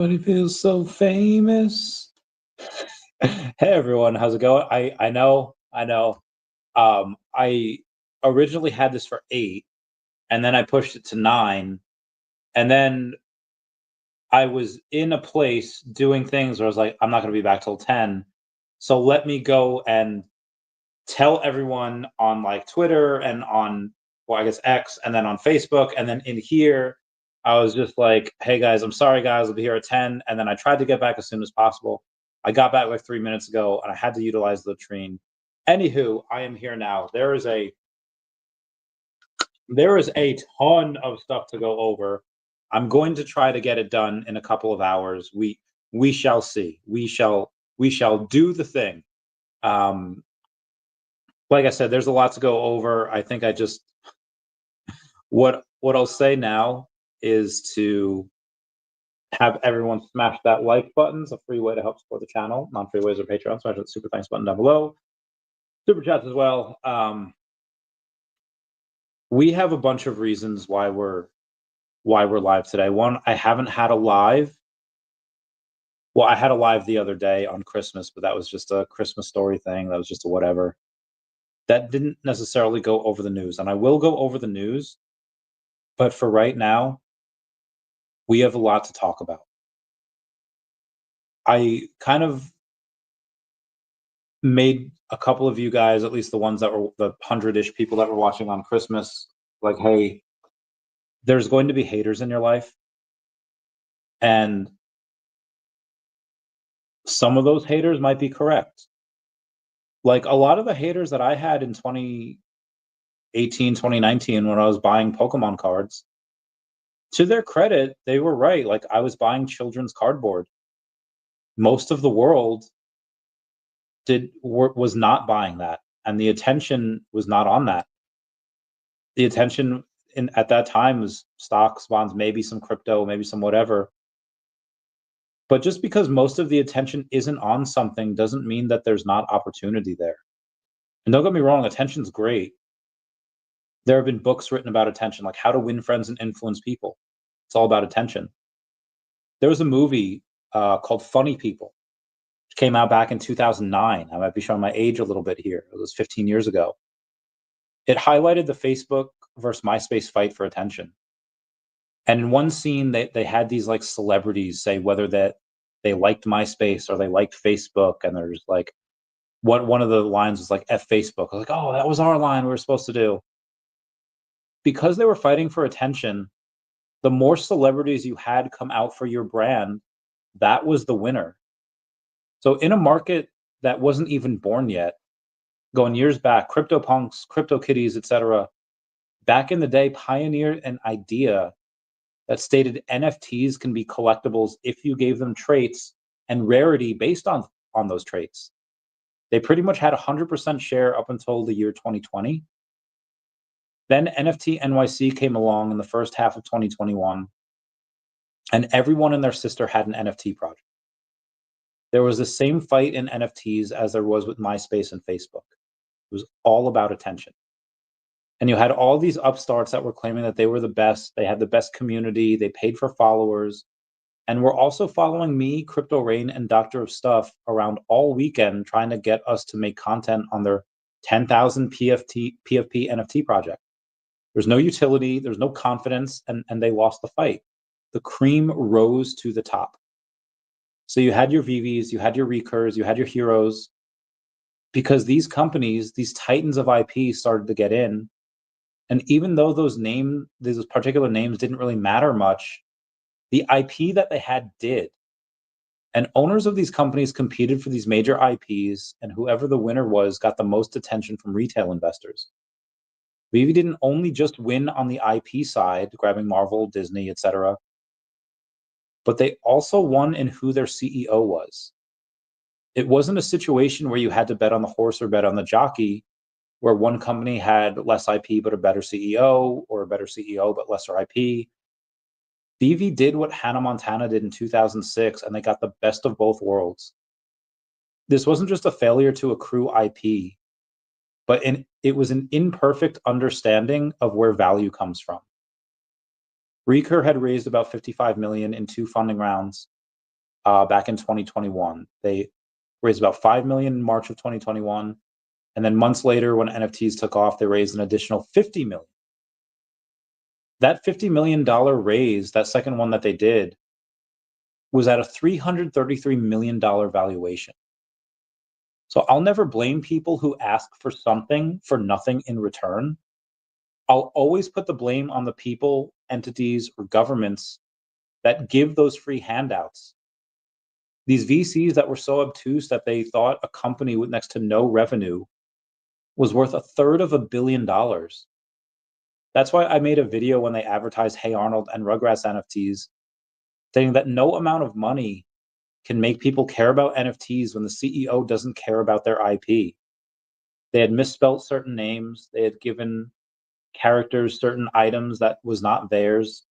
But he feels so famous. Hey everyone, how's it going? I know. I originally had this for 8, and then I pushed it to 9, and then I was in a place doing things where I was like, I'm not gonna be back till 10. So let me go and tell everyone on like Twitter and on, well, I guess X, and then on Facebook, and then in here, I was just like, "Hey guys, I'm sorry guys, I'll be here at 10." And then I tried to get back as soon as possible. I got back like 3 minutes ago, and I had to utilize the latrine. Anywho, I am here now. There is a ton of stuff to go over. I'm going to try to get it done in a couple of hours. We shall see. We shall do the thing. Um, like I said, there's a lot to go over. I think I just what I'll say now is to have everyone smash that like button. It's a free way to help support the channel. Non-free ways are Patreon. Smash that super thanks button down below. Super chats as well. We have a bunch of reasons why we're live today. One, I haven't had a live. Well, I had a live the other day on Christmas, but that was just a Christmas story thing. That was just a whatever. That didn't necessarily go over the news, and I will go over the news. But for right now, we have a lot to talk about. I kind of made a couple of you guys, at least the ones that were the 100-ish people that were watching on Christmas, like, hey, there's going to be haters in your life. And some of those haters might be correct. Like a lot of the haters that I had in 2018, 2019, when I was buying Pokemon cards, to their credit, they were right. Like I was buying children's cardboard. Most of the world was not buying that, and the attention was not on that. The attention at that time was stocks, bonds, maybe some crypto, maybe some whatever. But just because most of the attention isn't on something doesn't mean that there's not opportunity there. And don't get me wrong, attention's great. There have been books written about attention, like How to Win Friends and Influence People. It's all about attention. There was a movie called Funny People, which came out back in 2009. I might be showing my age a little bit here. It was 15 years ago. It highlighted the Facebook versus MySpace fight for attention. And in one scene, they had these like celebrities say whether that they liked MySpace or they liked Facebook, and there's like one of the lines was like "F Facebook." I was like, oh, that was our line we were supposed to do. Because they were fighting for attention, the more celebrities you had come out for your brand, that was the winner. So in a market that wasn't even born yet, going years back, CryptoPunks, CryptoKitties, etc., back in the day, pioneered an idea that stated NFTs can be collectibles if you gave them traits and rarity based on those traits. They pretty much had 100% share up until the year 2020. Then NFT NYC came along in the first half of 2021, and everyone and their sister had an NFT project. There was the same fight in NFTs as there was with MySpace and Facebook. It was all about attention. And you had all these upstarts that were claiming that they were the best, they had the best community, they paid for followers, and were also following me, Crypto Rain, and Doctor of Stuff around all weekend trying to get us to make content on their 10,000 PFP NFT project. There's no utility, there's no confidence, and they lost the fight. The cream rose to the top. So you had your VeVes, you had your Recurs, you had your heroes, because these companies, these titans of IP started to get in. And even though those particular names didn't really matter much, the IP that they had did. And owners of these companies competed for these major IPs, and whoever the winner was got the most attention from retail investors. VeVe didn't only just win on the IP side, grabbing Marvel, Disney, etc., but they also won in who their CEO was. It wasn't a situation where you had to bet on the horse or bet on the jockey, where one company had less IP but a better CEO, or a better CEO but lesser IP. VeVe did what Hannah Montana did in 2006, and they got the best of both worlds. This wasn't just a failure to accrue IP, but it was an imperfect understanding of where value comes from. Recur had raised about $55 million in 2 funding rounds. back in 2021. They raised about 5 million in March of 2021. And then months later, when NFTs took off, they raised an additional 50 million. That $50 million raise, that second one that they did, was at a $333 million valuation. So I'll never blame people who ask for something for nothing in return. I'll always put the blame on the people, entities, or governments that give those free handouts. These VCs that were so obtuse that they thought a company with next to no revenue was worth $1/3 billion. That's why I made a video when they advertised Hey Arnold and Rugrats NFTs, saying that no amount of money can make people care about NFTs when the CEO doesn't care about their IP. They had misspelt certain names. They had given characters certain items that was not theirs.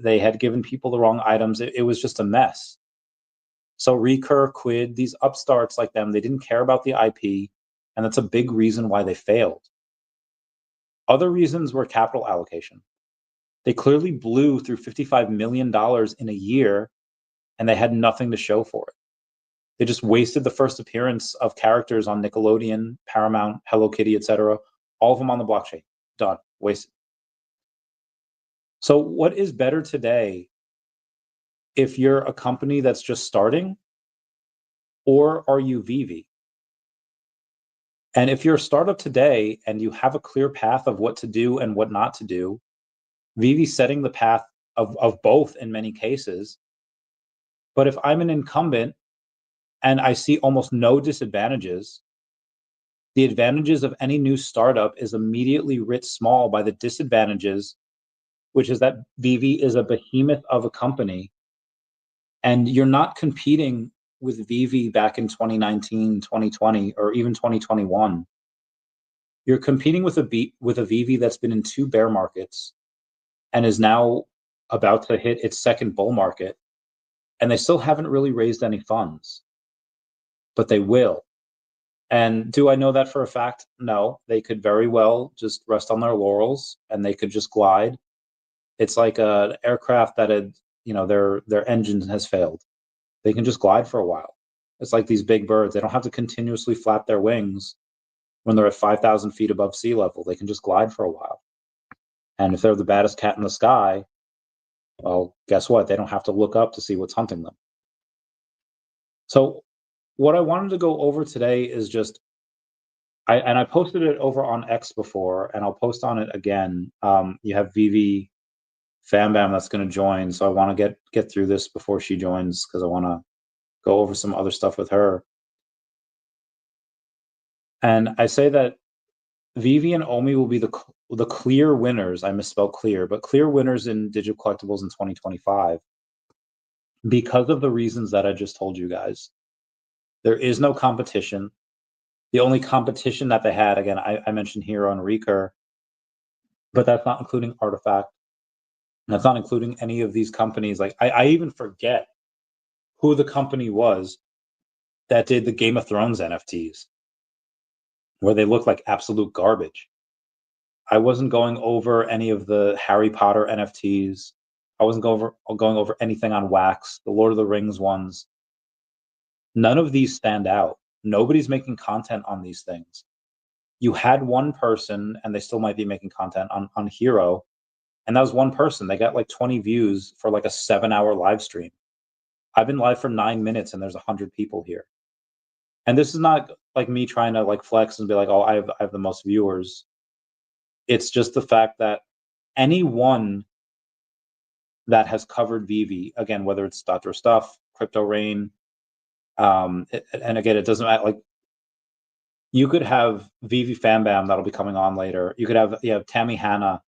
They had given people the wrong items. It was just a mess. So Recur, Quid, these upstarts like them, they didn't care about the IP, and that's a big reason why they failed. Other reasons were capital allocation. They clearly blew through $55 million in a year, and they had nothing to show for it. They just wasted the first appearance of characters on Nickelodeon, Paramount, Hello Kitty, etc. All of them on the blockchain. Done. Wasted. So what is better today if you're a company that's just starting, or are you VeVe? And if you're a startup today and you have a clear path of what to do and what not to do, VeVe's setting the path of both in many cases. But if I'm an incumbent and I see almost no disadvantages, the advantages of any new startup is immediately writ small by the disadvantages, which is that VeVe is a behemoth of a company, and you're not competing with VeVe back in 2019, 2020, or even 2021. You're competing with a VeVe that's been in 2 bear markets and is now about to hit its second bull market, and they still haven't really raised any funds, but they will. And do I know that for a fact? No. They could very well just rest on their laurels and they could just glide. It's like an aircraft that had, their engine has failed. They can just glide for a while. It's like these big birds. They don't have to continuously flap their wings when they're at 5,000 feet above sea level. They can just glide for a while. And if they're the baddest cat in the sky, well, guess what? They don't have to look up to see what's hunting them. So what I wanted to go over today is just, I posted it over on X before, and I'll post on it again. You have VeVe FamBam that's going to join, so I want to get through this before she joins because I want to go over some other stuff with her. And I say that VeVe and OMI will be the clear winners. I misspelled clear, but clear winners in digital collectibles in 2025 because of the reasons that I just told you guys. There is no competition. The only competition that they had, again, I mentioned Hero and Recur, but that's not including Artifact. That's not including any of these companies. Like I even forget who the company was that did the Game of Thrones NFTs, where they look like absolute garbage. I wasn't going over any of the Harry Potter NFTs. I wasn't going over anything on Wax, the Lord of the Rings ones. None of these stand out. Nobody's making content on these things. You had one person, and they still might be making content on Hero, and that was one person. They got like 20 views for like a 7-hour live stream. I've been live for 9 minutes, and there's 100 people here. And this is not like me trying to like flex and be like, oh, I have the most viewers. It's just the fact that anyone that has covered VeVe, again, whether it's Dr. Stuff, Crypto Rain, and again, it doesn't matter. Like, you could have VeVe FamBam that'll be coming on later. You could have Tammy Hanna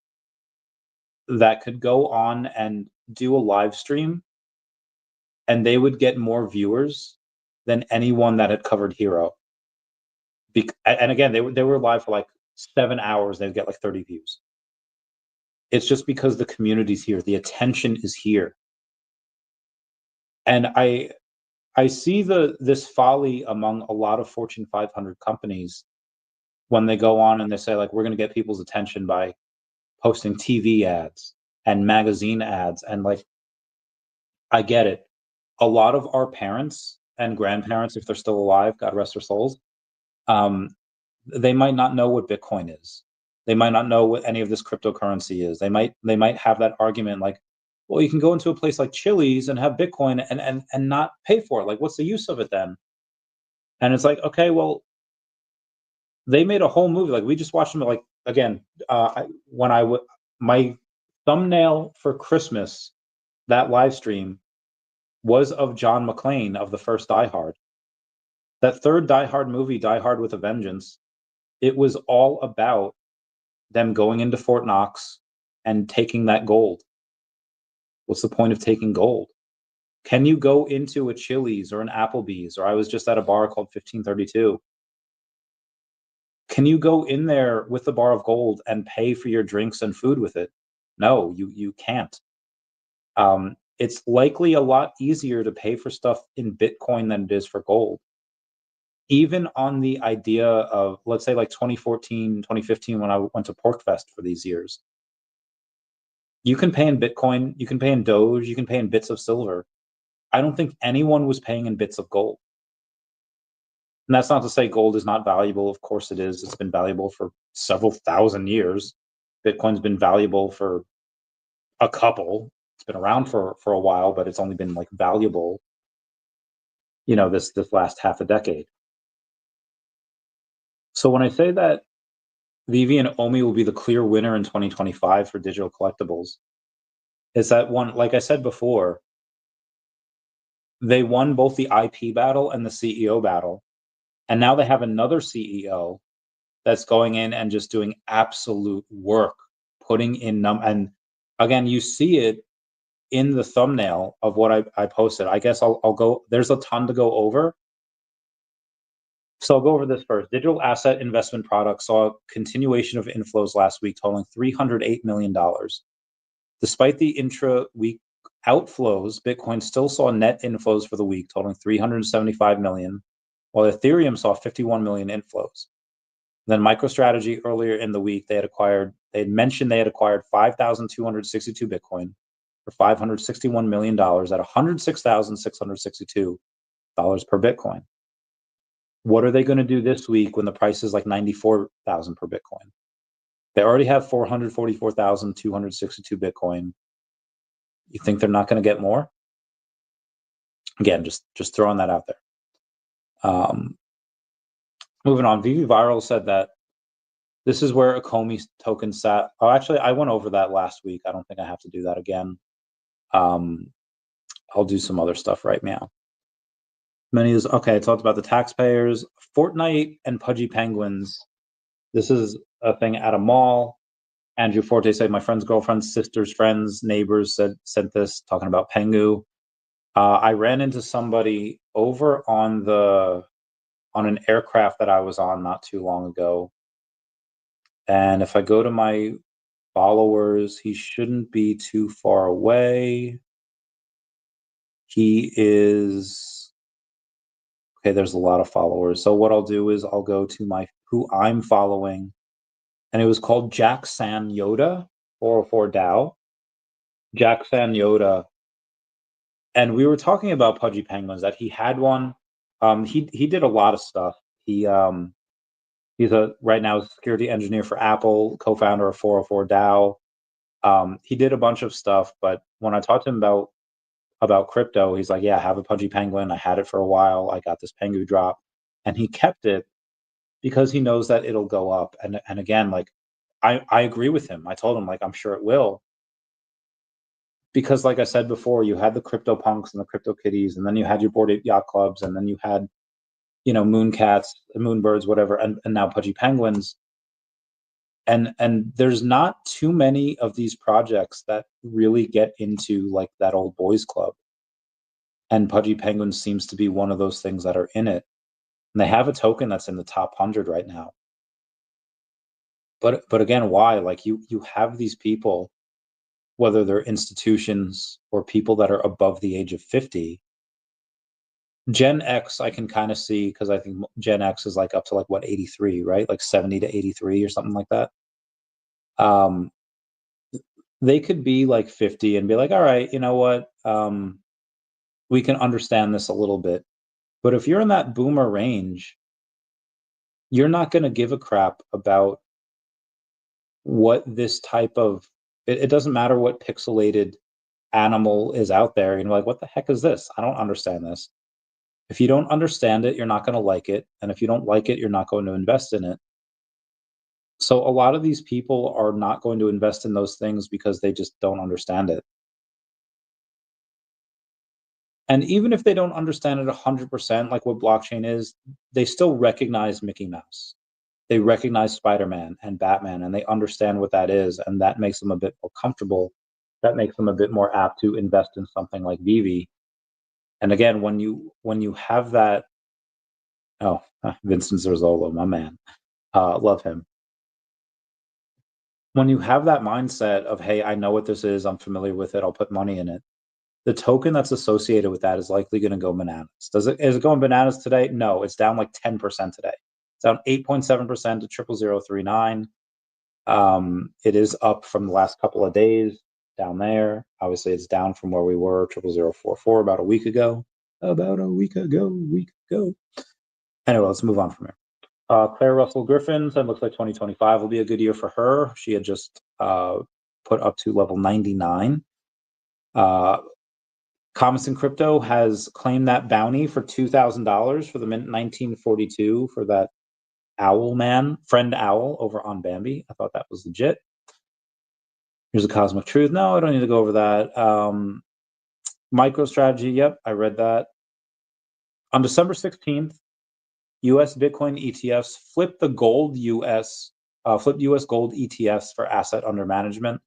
that could go on and do a live stream, and they would get more viewers than anyone that had covered Hero. And again, they were live for like 7 hours. They'd get like 30 views. It's just because the community's here. The attention is here. And I see this folly among a lot of Fortune 500 companies when they go on and they say, like, we're going to get people's attention by posting TV ads and magazine ads. And like, I get it. a lot of our parents and grandparents, if they're still alive, God rest their souls, um, they might not know what Bitcoin is. They might not know what any of this cryptocurrency is. They might have that argument like, well, you can go into a place like Chili's and have Bitcoin and not pay for it. Like, what's the use of it then? And it's like, okay, well, they made a whole movie. Like we just watched them. Like again, when my thumbnail for Christmas, that live stream was of John McClane of the first Die Hard. That third Die Hard movie, Die Hard with a Vengeance, it was all about them going into Fort Knox and taking that gold. What's the point of taking gold? Can you go into a Chili's or an Applebee's, or I was just at a bar called 1532? Can you go in there with a bar of gold and pay for your drinks and food with it? No, you can't. It's likely a lot easier to pay for stuff in Bitcoin than it is for gold. Even on the idea of, let's say, like 2014, 2015, when I went to PorcFest for these years, you can pay in Bitcoin, you can pay in Doge, you can pay in bits of silver. I don't think anyone was paying in bits of gold. And that's not to say gold is not valuable. Of course it is. It's been valuable for several thousand years. Bitcoin's been valuable for a couple. It's been around for a while, but it's only been like valuable, this last half a decade. So when I say that VeVe and OMI will be the clear winner in 2025 for digital collectibles, is that one, like I said before, they won both the IP battle and the CEO battle. And now they have another CEO that's going in and just doing absolute work, putting in and again, you see it in the thumbnail of what I posted. I guess I'll go, there's a ton to go over. So I'll go over this first. Digital asset investment products saw a continuation of inflows last week, totaling $308 million. Despite the intra-week outflows, Bitcoin still saw net inflows for the week, totaling 375 million, while Ethereum saw 51 million inflows. Then MicroStrategy earlier in the week, they had mentioned they had acquired 5,262 Bitcoin for $561 million at $106,662 per Bitcoin. What are they going to do this week when the price is like 94,000 per Bitcoin? They already have 444,262 Bitcoin. You think they're not going to get more? Again, just throwing that out there. Moving on, VeVe Viral said that this is where Ecomi token sat. Oh, actually, I went over that last week. I don't think I have to do that again. I'll do some other stuff right now. Okay, I talked about the taxpayers, Fortnite and Pudgy Penguins. This is a thing at a mall. Andrew Forte said, my friend's girlfriend's sister's friends, neighbors sent this, talking about Pengu. I ran into somebody over on an aircraft that I was on not too long ago. And if I go to my followers, he shouldn't be too far away. He is, okay, there's a lot of followers. So what I'll do is I'll go to who I'm following, and it was called Jack San Yoda, 404 DAO. Jack San Yoda. And we were talking about Pudgy Penguins, that he had one. He did a lot of stuff. He's right now a security engineer for Apple, co-founder of 404 DAO. He did a bunch of stuff, but when I talked to him about crypto, he's like, yeah, I have a Pudgy Penguin. I had it for a while. I got this Pengu drop, and he kept it because he knows that it'll go up. And again, like I agree with him. I told him, like, I'm sure it will. Because like I said before, you had the crypto punks and the crypto kitties, and then you had your Bored Ape Yacht Clubs, and then you had, Moon Moonbirds, whatever, and now Pudgy Penguins. And there's not too many of these projects that really get into like that old boys club. And Pudgy Penguins seems to be one of those things that are in it. And they have a token that's in the top 100 right now. But again, why? Like you have these people, whether they're institutions or people that are above the age of 50. Gen X, I can kind of see, because I think Gen X is like up to like what, 83, right? Like 70 to 83 or something like that. They could be like 50 and be like, all right, you know what? we can understand this a little bit. But if you're in that boomer range, you're not going to give a crap about what this type of it doesn't matter what pixelated animal is out there. And you're like, what the heck is this? I don't understand this. If you don't understand it, you're not going to like it. And if you don't like it, you're not going to invest in it. So a lot of these people are not going to invest in those things because they just don't understand it. And even if they don't understand it 100%, like what blockchain is, they still recognize Mickey Mouse. They recognize Spider-Man and Batman, and they understand what that is, and that makes them a bit more comfortable. That makes them a bit more apt to invest in something like VeVe. And again, when you have that, oh, Vincent Zerzolo, my man, love him. When you have that mindset of, hey, I know what this is, I'm familiar with it, I'll put money in it. The token that's associated with that is likely going to go bananas. Is it going bananas today? No, it's down like 10% today. It's down 8.7% to 00039. It is up from the last couple of days down there. Obviously, it's down from where we were 00044 about a week ago. Anyway, let's move on from here. Claire Russell Griffin said, looks like 2025 will be a good year for her. She had just put up to level 99. Commerce in Crypto has claimed that bounty for $2,000 for the mint 1942 for that owl man, friend owl over on Bambi. I thought that was legit. Here's a Cosmic Truth. No, I don't need to go over that. MicroStrategy. Yep, I read that. On December 16th, U.S. Bitcoin ETFs flipped US gold ETFs for asset under management.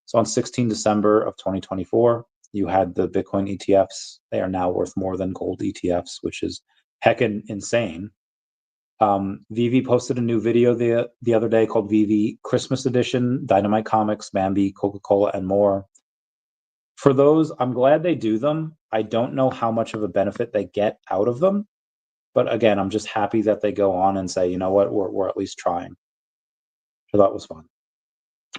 So on 16 December of 2024, you had the Bitcoin ETFs. They are now worth more than gold ETFs, which is heckin' insane. VeVe posted a new video the other day called VeVe Christmas Edition, Dynamite Comics, Bambi, Coca-Cola, and more. For those, I'm glad they do them. I don't know how much of a benefit they get out of them. But again, I'm just happy that they go on and say, you know what, we're at least trying. So that was fun.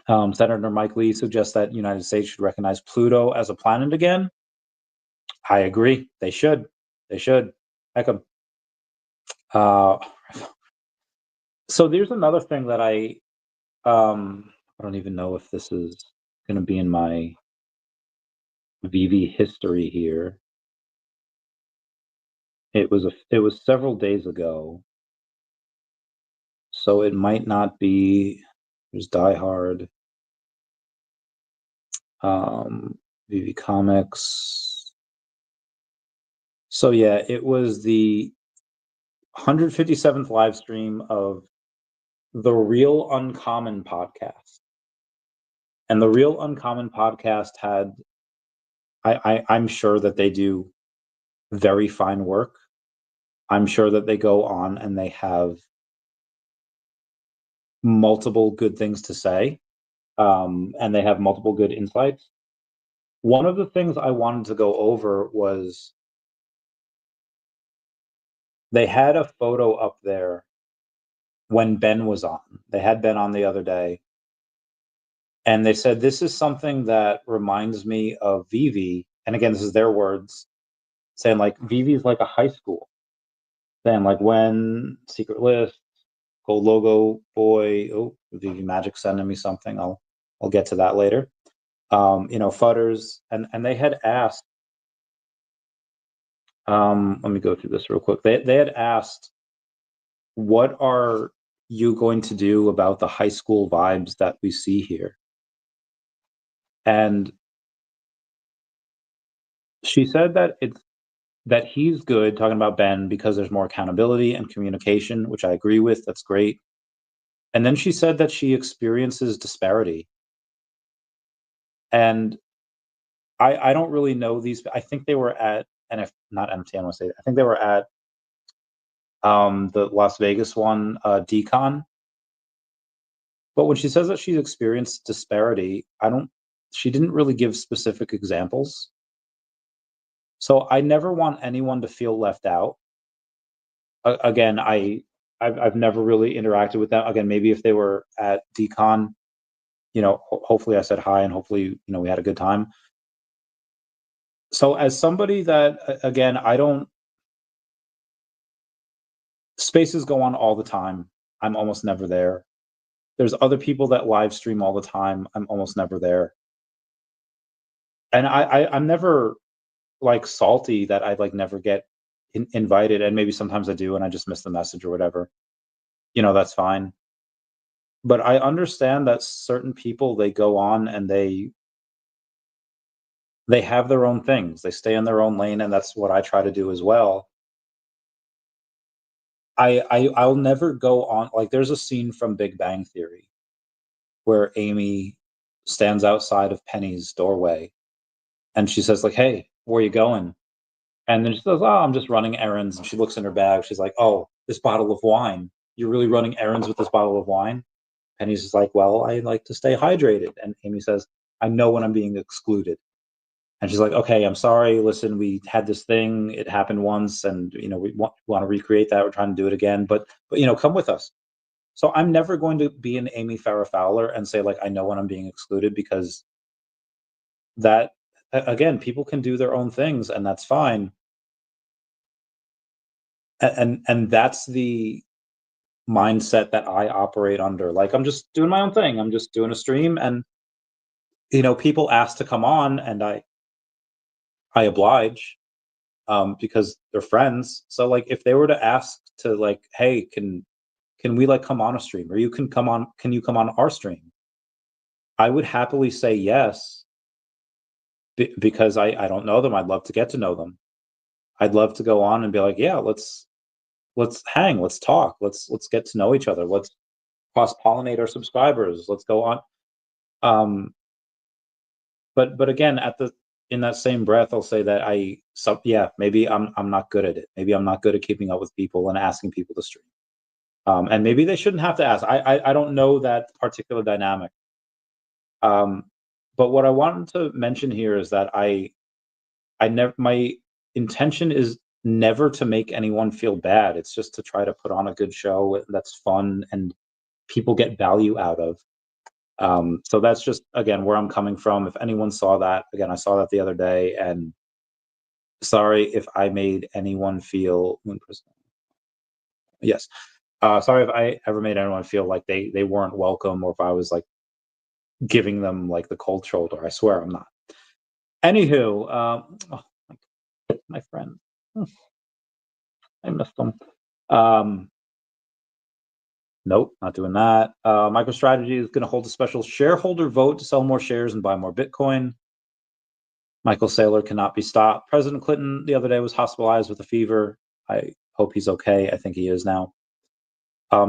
Senator Mike Lee suggests that United States should recognize Pluto as a planet again. I agree. They should. They should. Heck, so there's another thing that I don't even know if this is going to be in my VeVe history here. It was several days ago, so it might not be. There's Die Hard, VeVe Comics. So yeah, it was the 157th live stream of the Real Uncommon podcast. And the Real Uncommon podcast had, I'm sure that they do very fine work. I'm sure that they go on and they have multiple good things to say, and they have multiple good insights. One of the things I wanted to go over was they had a photo up there when Ben was on. They had Ben on the other day. And they said, this is something that reminds me of VeVe. And again, this is their words, saying like VeVe is like a high school. Saying like when Secret List, Gold Logo Boy, VeVe Magic sending me something. I'll get to that later. Futters, and they had asked. Let me go through this real quick. They had asked, what are you going to do about the high school vibes that we see here? And she said that he's good, talking about Ben, because there's more accountability and communication, which I agree with. That's great. And then she said that she experiences disparity. And I don't really know these. I think they were at not NFT, I want to say. I think they were at the Las Vegas one, Decon. But when she says that she's experienced disparity, she didn't really give specific examples. So I never want anyone to feel left out. Again, I've never really interacted with them. Again, maybe if they were at Decon, hopefully I said hi and hopefully, we had a good time. So as somebody that again, I don't spaces go on all the time. I'm almost never there. There's other people that live stream all the time. I'm almost never there. And I'm never like salty that I like never get invited, and maybe sometimes I do and I just miss the message or whatever. That's fine. But I understand that certain people, they go on and they have their own things. They stay in their own lane, and that's what I try to do as well. I'll never go on, like, there's a scene from Big Bang Theory where Amy stands outside of Penny's doorway and she says like, "Hey, where you going?" And then she says, "Oh, I'm just running errands." And she looks in her bag. She's like, "Oh, this bottle of wine. You're really running errands with this bottle of wine?" Penny's just like, "Well, I like to stay hydrated." And Amy says, "I know when I'm being excluded." And she's like, "Okay, I'm sorry. Listen, we had this thing. It happened once, and we want to recreate that. We're trying to do it again. But come with us." So I'm never going to be an Amy Farrah Fowler and say like, "I know when I'm being excluded," because that again, people can do their own things, and that's fine. And that's the mindset that I operate under. Like, I'm just doing my own thing. I'm just doing a stream, and people ask to come on, and I oblige, because they're friends. So like, if they were to ask to like, "Hey, can we like come on a stream, or can you come on our stream?" I would happily say yes, because I don't know them. I'd love to get to know them. I'd love to go on and be like, "Yeah, let's hang, let's talk, let's get to know each other, let's cross pollinate our subscribers, let's go on." Um, but again, in that same breath, I'll say that yeah, maybe I'm not good at it. Maybe I'm not good at keeping up with people and asking people to stream. And maybe they shouldn't have to ask. I don't know that particular dynamic. Um, but what I wanted to mention here is that I never my intention is never to make anyone feel bad. It's just to try to put on a good show that's fun and people get value out of. So that's just again where I'm coming from. If anyone saw that, again, I saw that the other day, and sorry if I made anyone feel. Yes, sorry if I ever made anyone feel like they weren't welcome, or if I was like giving them like the cold shoulder. I swear I'm not. Anywho, oh, my friend, I missed them. Um, nope, not doing that. MicroStrategy is going to hold a special shareholder vote to sell more shares and buy more Bitcoin. Michael Saylor cannot be stopped. President Clinton the other day was hospitalized with a fever. I hope he's okay. I think he is now.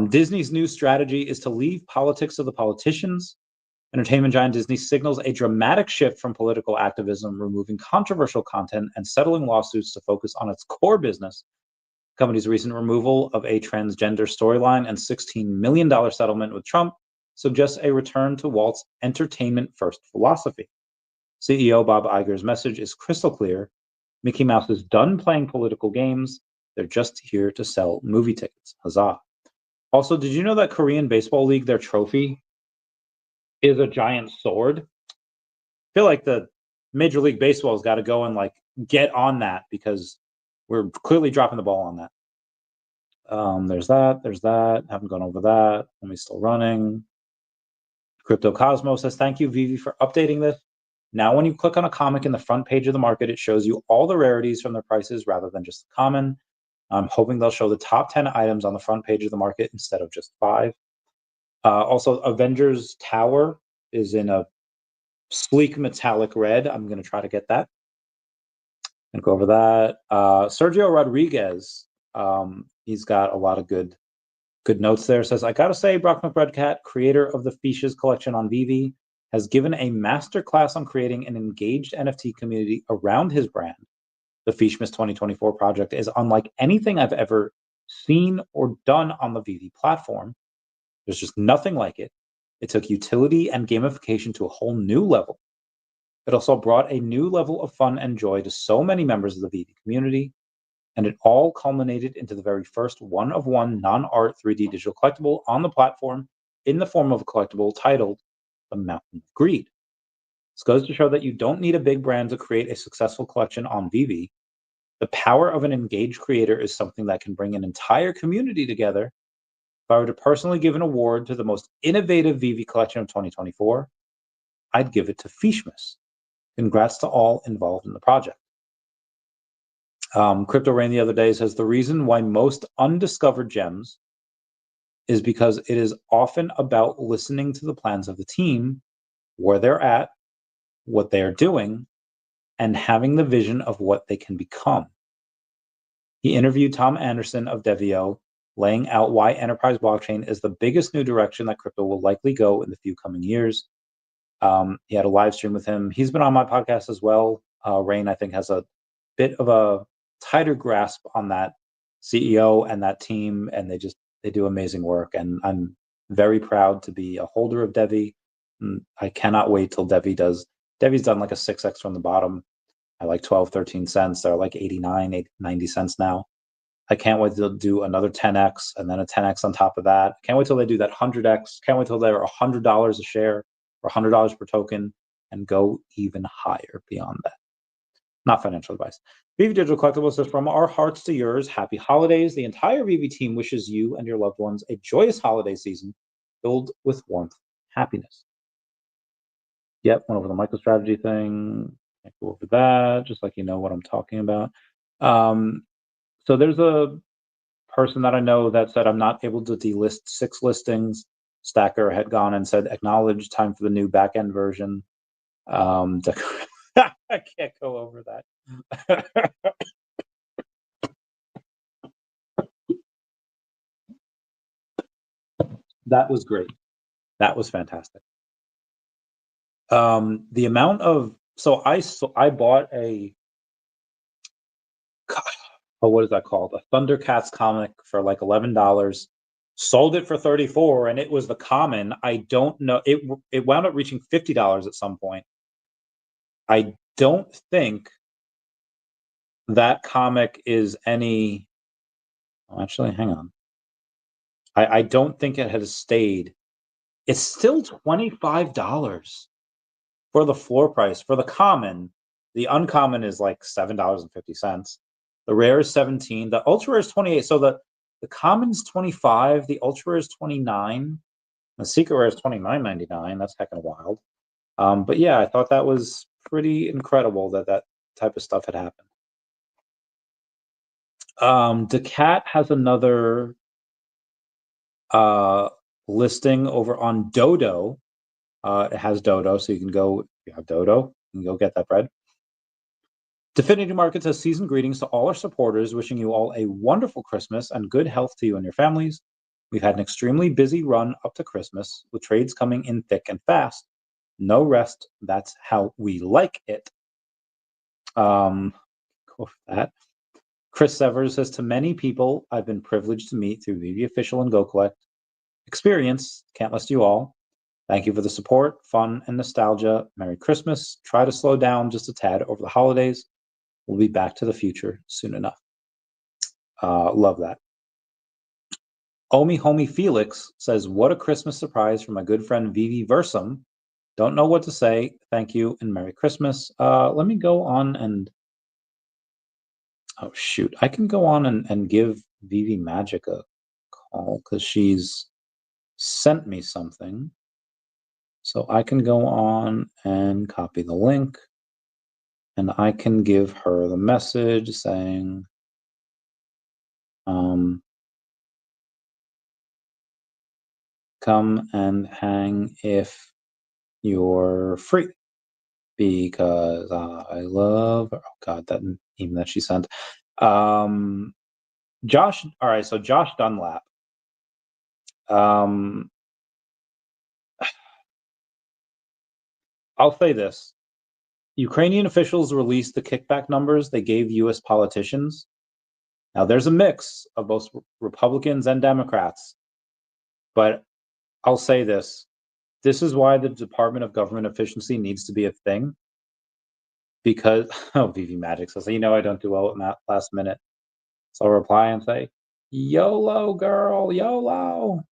Disney's new strategy is to leave politics to the politicians. Entertainment giant Disney signals a dramatic shift from political activism, removing controversial content and settling lawsuits to focus on its core business. The company's recent removal of a transgender storyline and $16 million settlement with Trump suggests a return to Walt's entertainment first philosophy. CEO Bob Iger's message is crystal clear. Mickey Mouse is done playing political games. They're just here to sell movie tickets. Huzzah. Also, did you know that Korean Baseball League, their trophy is a giant sword? I feel like the Major League Baseball's got to go and like get on that, because we're clearly dropping the ball on that. There's that. There's that. Haven't gone over that. Let me still running. Crypto Cosmos says, "Thank you, VeVe, for updating this. Now, when you click on a comic in the front page of the market, it shows you all the rarities from their prices rather than just the common. I'm hoping they'll show the top 10 items on the front page of the market instead of just 5. Also, Avengers Tower is in a sleek metallic red. I'm going to try to get that and go over that. Sergio Rodriguez, he's got a lot of good notes there. Says, "I gotta say, Brock McBreadcat, creator of the Fiches collection on VeVe, has given a master class on creating an engaged NFT community around his brand. The Fishmas 2024 project is unlike anything I've ever seen or done on the VeVe platform. There's just nothing like it. It took utility and gamification to a whole new level. It also brought a new level of fun and joy to so many members of the VeVe community. And it all culminated into the very first one-of-one non-art 3D digital collectible on the platform in the form of a collectible titled The Mountain of Greed." This goes to show that you don't need a big brand to create a successful collection on VeVe. The power of an engaged creator is something that can bring an entire community together. If I were to personally give an award to the most innovative VeVe collection of 2024, I'd give it to Fishmas. Congrats to all involved in the project. Crypto Rain the other day says the reason why most undiscovered gems is because it is often about listening to the plans of the team, where they're at, what they are doing, and having the vision of what they can become. He interviewed Tom Anderson of Devio, laying out why enterprise blockchain is the biggest new direction that crypto will likely go in the few coming years. He had a live stream with him. He's been on my podcast as well. Rain, I think, has a bit of a tighter grasp on that CEO and that team, and they do amazing work. And I'm very proud to be a holder of Devi. I cannot wait till Devi's done like a 6x from the bottom at like 12, 13 cents. They're like 89, 90 cents now. I can't wait to do another 10x and then a 10x on top of that. Can't wait till they do that 100x. Can't wait till they're $100 a share or $100 per token and go even higher beyond that. Not financial advice. VeVe Digital Collectibles says, from our hearts to yours, happy holidays. The entire VeVe team wishes you and your loved ones a joyous holiday season filled with warmth and happiness. Yep, went over the MicroStrategy thing. Can't go over that, just like you know what I'm talking about. So there's a person that I know that said I'm not able to delist 6 listings. Stacker had gone and said, acknowledge, time for the new backend version. I can't go over that. That was great. That was fantastic. The amount of I bought a what is that called? A Thundercats comic for like $11. Sold it for 34, and it was the common. I don't know. It wound up reaching $50 at some point. I don't think that comic is any. Oh, actually, hang on. I don't think it has stayed. It's still $25 for the floor price. For the common, the uncommon is like $7.50. The rare is 17. The ultra rare is 28. So the common's 25. The ultra rare is 29. The secret rare is $29.99. That's heckin' wild. But yeah, I thought that was pretty incredible that type of stuff had happened. Decat has another listing over on Dodo. It has Dodo, so you can go. If you have Dodo, you can go get that bread. Definity Market says season greetings to all our supporters, wishing you all a wonderful Christmas and good health to you and your families. We've had an extremely busy run up to Christmas, with trades coming in thick and fast. No rest. That's how we like it. Go for that. Chris Severs says, to many people I've been privileged to meet through VeVe Official and Go Collect experience, can't list you all. Thank you for the support, fun, and nostalgia. Merry Christmas. Try to slow down just a tad over the holidays. We'll be back to the future soon enough. Love that. Omi Homie Felix says, what a Christmas surprise from my good friend VeVe Versum. Don't know what to say. Thank you and Merry Christmas. Let me go on and... Oh, shoot. I can go on and give VeVe Magic a call because she's sent me something. So I can go on and copy the link. And I can give her the message saying, come and hang if you're free, because I love her. Oh God, that even that she sent. Josh, all right, so Josh Dunlap. I'll say this. Ukrainian officials released the kickback numbers they gave U.S. politicians. Now, there's a mix of both Republicans and Democrats, but I'll say this. This is why the Department of Government Efficiency needs to be a thing, because, VeVe Magic says, I don't do well with last minute. So I'll reply and say, YOLO, girl, YOLO.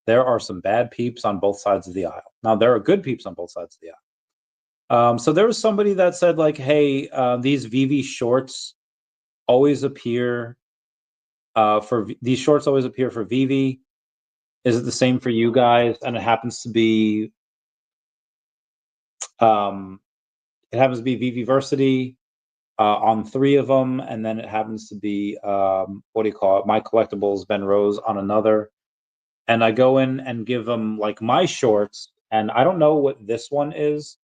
there are some bad peeps on both sides of the aisle. Now, there are good peeps on both sides of the aisle. So there was somebody that said, like, hey, these VeVe shorts always appear these shorts always appear for VeVe. Is it the same for you guys? And it happens to be VeVeversity on 3 of them, and then it happens to be what do you call it? My Collectibles Ben Rose on another. And I go in and give them like my shorts, and I don't know what this one is,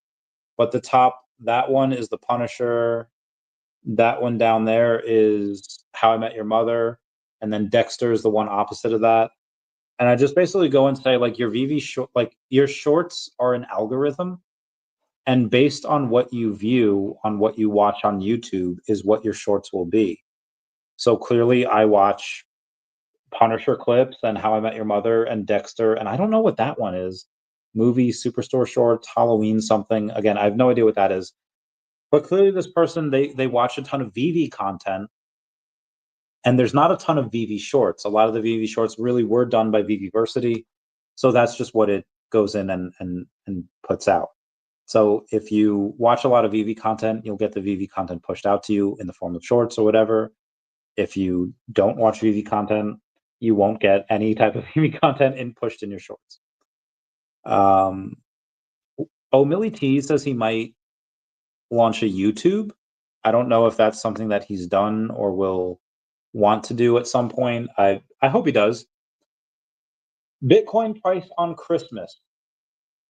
but that one is the Punisher. That one down there is How I Met Your Mother, and then Dexter is the one opposite of that. And I just basically go and say, like, your shorts are an algorithm, and based on what you view, on what you watch on YouTube, is what your shorts will be. So clearly, I watch Punisher clips and How I Met Your Mother and Dexter, and I don't know what that one is. Movie, Superstore shorts, Halloween something. Again, I have no idea what that is. But clearly, this person they watch a ton of VeVe content, and there's not a ton of VeVe shorts. A lot of the VeVe shorts really were done by VeVeversity, so that's just what it goes in and puts out. So if you watch a lot of VeVe content, you'll get the VeVe content pushed out to you in the form of shorts or whatever. If you don't watch VeVe content, you won't get any type of VeVe content pushed in your shorts. Millie T says he might launch a YouTube. I don't know if that's something that he's done or will want to do at some point. I hope he does. Bitcoin price on Christmas.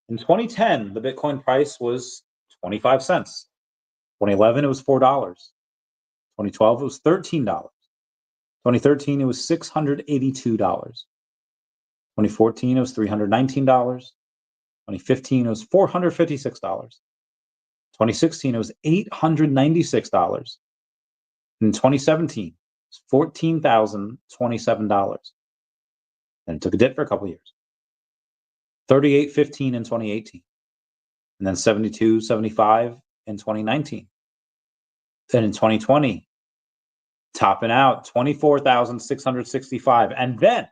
In 2010, the Bitcoin price was 25 cents. 2011, it was $4. 2012, it was $13. 2013, it was $682. 2014, it was $319. 2015, it was $456. 2016, it was $896. In 2017, it was $14,027. And it took a dip for a couple of years. 38.15 in 2018. And then 72.75 in 2019. Then in 2020, topping out 24,665. And then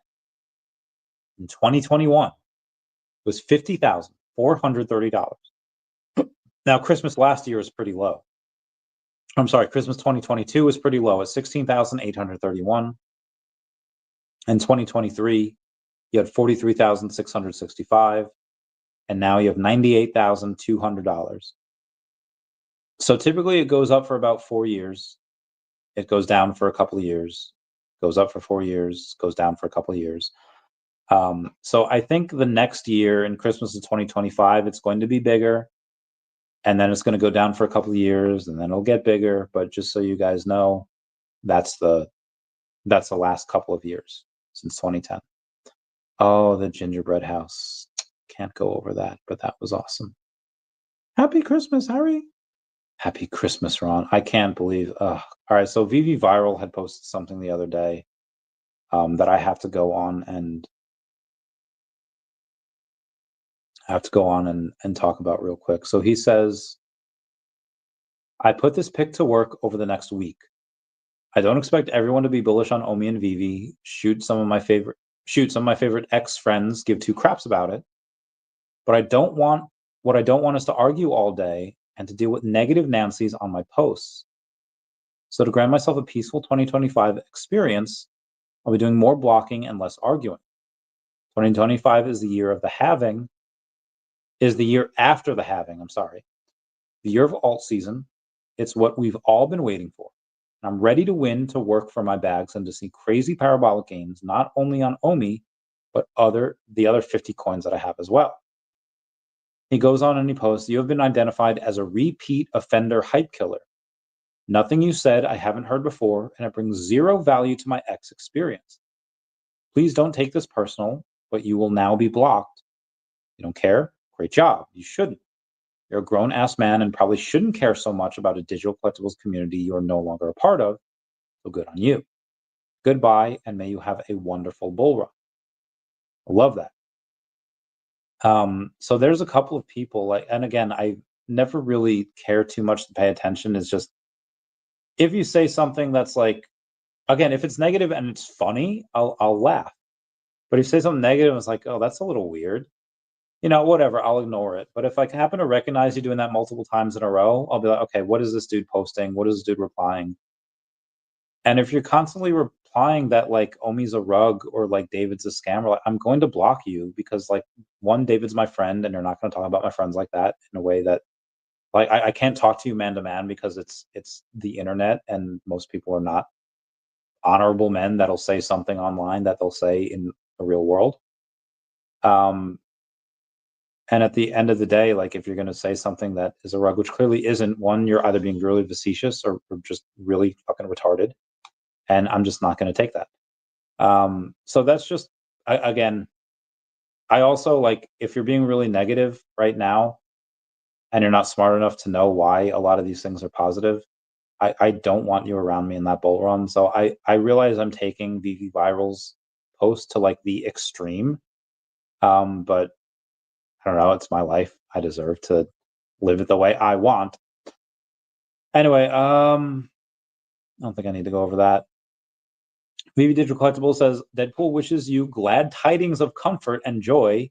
in 2021, it was $50,430. Now, Christmas last year was pretty low. I'm sorry, Christmas 2022 was pretty low at 16,831. In 2023, you had 43,665, and now you have $98,200. So typically it goes up for about 4 years. It goes down for a couple of years, goes up for 4 years, goes down for a couple of years. So I think the next year in Christmas of 2025, it's going to be bigger, and then it's going to go down for a couple of years, and then it'll get bigger. But just so you guys know, that's the last couple of years since 2010. Oh, the gingerbread house. Can't go over that, but that was awesome. Happy Christmas, Harry. Happy Christmas, Ron. I can't believe. All right, so VeVe Viral had posted something the other day that I have to go on and talk about real quick. So he says, I put this pic to work over the next week. I don't expect everyone to be bullish on OMI and VeVe. Shoot, some of my favorite ex-friends give two craps about it. But what I don't want is to argue all day and to deal with negative Nancy's on my posts. So to grant myself a peaceful 2025 experience, I'll be doing more blocking and less arguing. 2025 is the year of the halving, is the year after the halving, the year of alt season. It's what we've all been waiting for. And I'm ready to win, to work for my bags, and to see crazy parabolic gains, not only on OMI, but the other 50 coins that I have as well. He goes on and he posts, you have been identified as a repeat offender hype killer. Nothing you said I haven't heard before, and it brings zero value to my ex experience. Please don't take this personal, but you will now be blocked. You don't care? Great job. You shouldn't. You're a grown-ass man and probably shouldn't care so much about a digital collectibles community you're no longer a part of, so good on you. Goodbye, and may you have a wonderful bull run. I love that. So there's a couple of people, and again, I never really care too much to pay attention. It's just, if you say something that's like, again, if it's negative and it's funny, I'll laugh. But if you say something negative, it's like, oh, that's a little weird. Whatever, I'll ignore it. But if I happen to recognize you doing that multiple times in a row, I'll be like, okay, what is this dude posting? What is this dude replying? And if you're constantly replying that like Omi's a rug or like David's a scammer, like, I'm going to block you because like one, David's my friend, and you're not going to talk about my friends like that in a way that like I can't talk to you man to man because it's the internet and most people are not honorable men that'll say something online that they'll say in the real world. Um, and at the end of the day, like if you're going to say something that is a rug, which clearly isn't, one, you're either being really facetious or just really fucking retarded, and I'm just not going to take that. So that's just again, I also like if you're being really negative right now and you're not smart enough to know why a lot of these things are positive, I don't want you around me in that bull run. So I realize I'm taking the virals post to like the extreme. But I don't know, it's my life. I deserve to live it the way I want. Anyway, I don't think I need to go over that. VeVe Digital Collectible says Deadpool wishes you glad tidings of comfort and joy.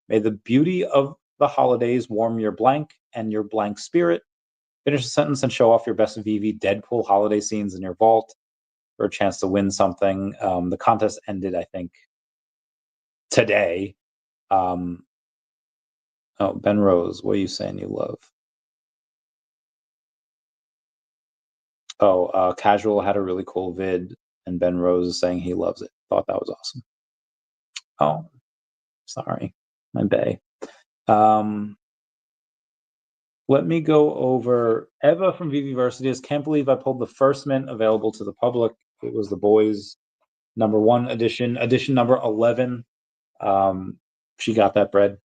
May the beauty of the holidays warm your blank and your blank spirit. Finish the sentence and show off your best VeVe Deadpool holiday scenes in your vault for a chance to win something. The contest ended, I think, today. Oh, Ben Rose, what are you saying you love? Oh, Casual had a really cool vid, and Ben Rose is saying he loves it. Thought that was awesome. Oh, sorry, my bae. Let me go over Eva from VeVe Can't believe I pulled the first mint available to the public. It was the boys #1 edition number 11. She got that bread.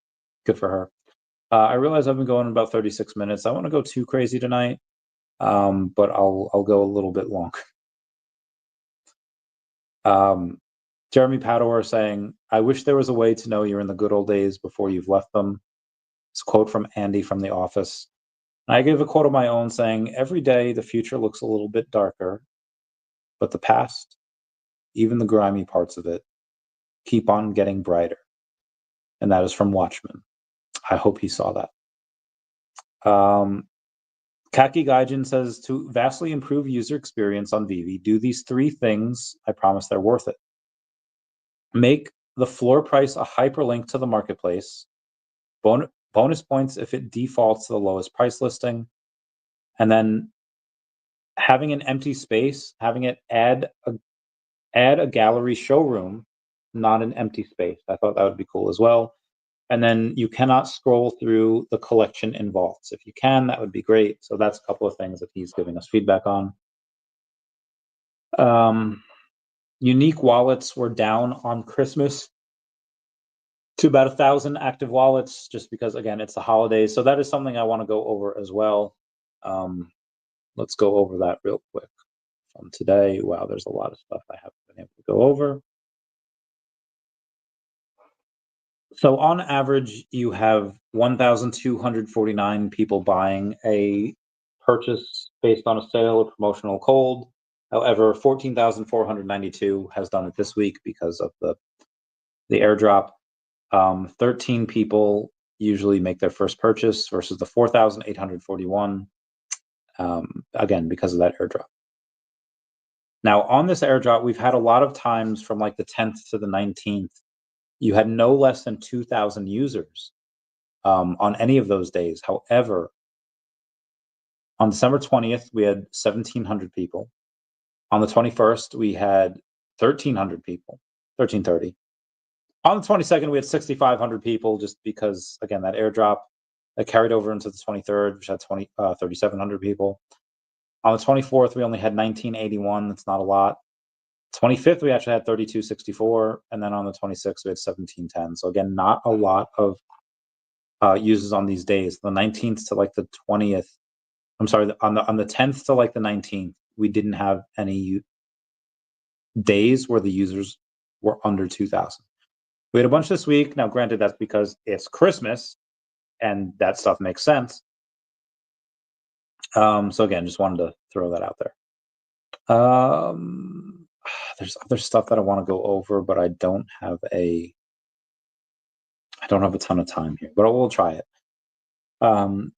Good for her. I realize I've been going about 36 minutes. I want to go too crazy tonight, but I'll go a little bit longer. Jeremy Pador saying, I wish there was a way to know you're in the good old days before you've left them. It's a quote from Andy from The Office. I give a quote of my own saying, every day the future looks a little bit darker, but the past, even the grimy parts of it, keep on getting brighter. And that is from Watchmen. I hope he saw that. Kaki Gaijin says, to vastly improve user experience on VeVe, do these 3 things. I promise they're worth it. Make the floor price a hyperlink to the marketplace. Bonus points if it defaults to the lowest price listing. And then having an empty space, having it add a gallery showroom, not an empty space. I thought that would be cool as well. And then you cannot scroll through the collection in vaults. If you can, that would be great. So that's a couple of things that he's giving us feedback on. Unique wallets were down on Christmas to about 1,000 active wallets, just because, again, it's the holidays. So that is something I want to go over as well. Let's go over that real quick from today. Wow, there's a lot of stuff I haven't been able to go over. So on average, you have 1,249 people buying a purchase based on a sale or promotional code. However, 14,492 has done it this week because of the airdrop. 13 people usually make their first purchase versus the 4,841, again, because of that airdrop. Now, on this airdrop, we've had a lot of times from like the 10th to the 19th, you had no less than 2,000 users on any of those days. However, on December 20th, we had 1,700 people. On the 21st, we had 1,300 people, 1,330. On the 22nd, we had 6,500 people just because, again, that airdrop that carried over into the 23rd, which had 3,700 people. On the 24th, we only had 1,981. That's not a lot. 25th, we actually had 3,264. And then on the 26th, we had 1,710. So again, not a lot of users on these days. The 19th to like the 20th. I'm sorry, on the 10th to like the 19th, we didn't have any days where the users were under 2,000. We had a bunch this week. Now, granted, that's because it's Christmas and that stuff makes sense. So again, just wanted to throw that out there. there's other stuff that I want to go over, but I don't have a ton of time here, but we'll try it.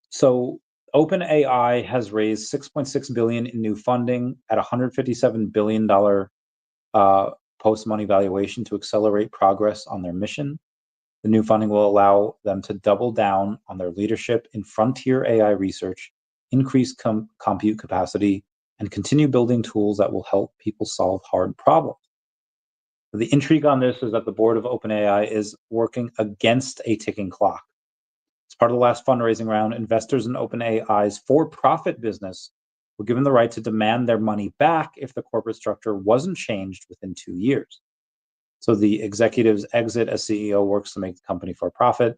So OpenAI has raised $6.6 billion in new funding at $157 billion post-money valuation to accelerate progress on their mission. The new funding will allow them to double down on their leadership in frontier AI research, increase compute capacity, and continue building tools that will help people solve hard problems. The intrigue on this is that the board of OpenAI is working against a ticking clock. As part of the last fundraising round, investors in OpenAI's for-profit business were given the right to demand their money back if the corporate structure wasn't changed within 2 years. So the executive's exit as CEO works to make the company for profit.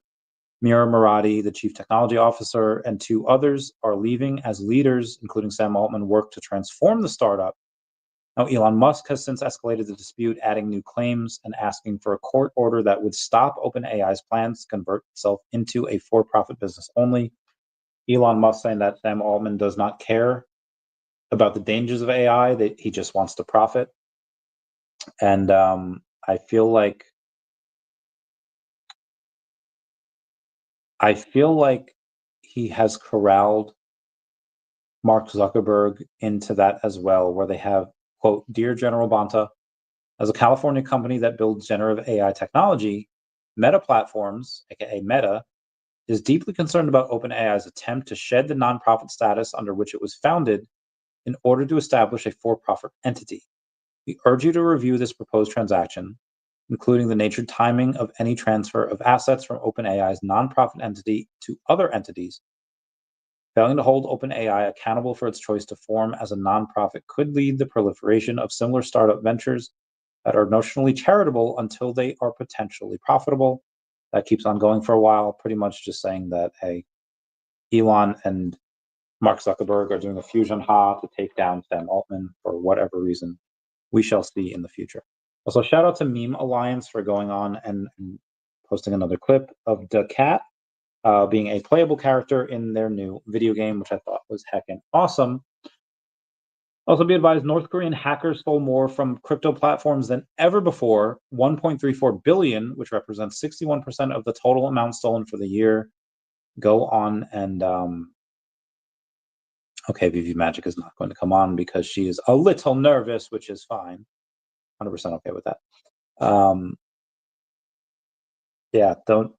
Mira Murati, the chief technology officer, and 2 others are leaving as leaders, including Sam Altman, work to transform the startup. Now, Elon Musk has since escalated the dispute, adding new claims and asking for a court order that would stop OpenAI's plans to convert itself into a for-profit business only. Elon Musk saying that Sam Altman does not care about the dangers of AI, that he just wants to profit. And I feel like he has corralled Mark Zuckerberg into that as well, where they have, quote, "Dear General Banta, as a California company that builds generative AI technology, Meta Platforms, aka Meta, is deeply concerned about OpenAI's attempt to shed the nonprofit status under which it was founded in order to establish a for-profit entity. We urge you to review this proposed transaction, including the nature and timing of any transfer of assets from OpenAI's nonprofit entity to other entities. Failing to hold OpenAI accountable for its choice to form as a nonprofit could lead the proliferation of similar startup ventures that are notionally charitable until they are potentially profitable." That keeps on going for a while, pretty much just saying that, hey, Elon and Mark Zuckerberg are doing a fusion ha to take down Sam Altman for whatever reason. We shall see in the future. Also, shout out to Meme Alliance for going on and posting another clip of the cat being a playable character in their new video game, which I thought was heckin' awesome. Also, be advised, North Korean hackers stole more from crypto platforms than ever before, 1.34 billion, which represents 61% of the total amount stolen for the year. Go on and okay, VeVe Magic is not going to come on because she is a little nervous, which is fine. 100% okay with that. Yeah, don't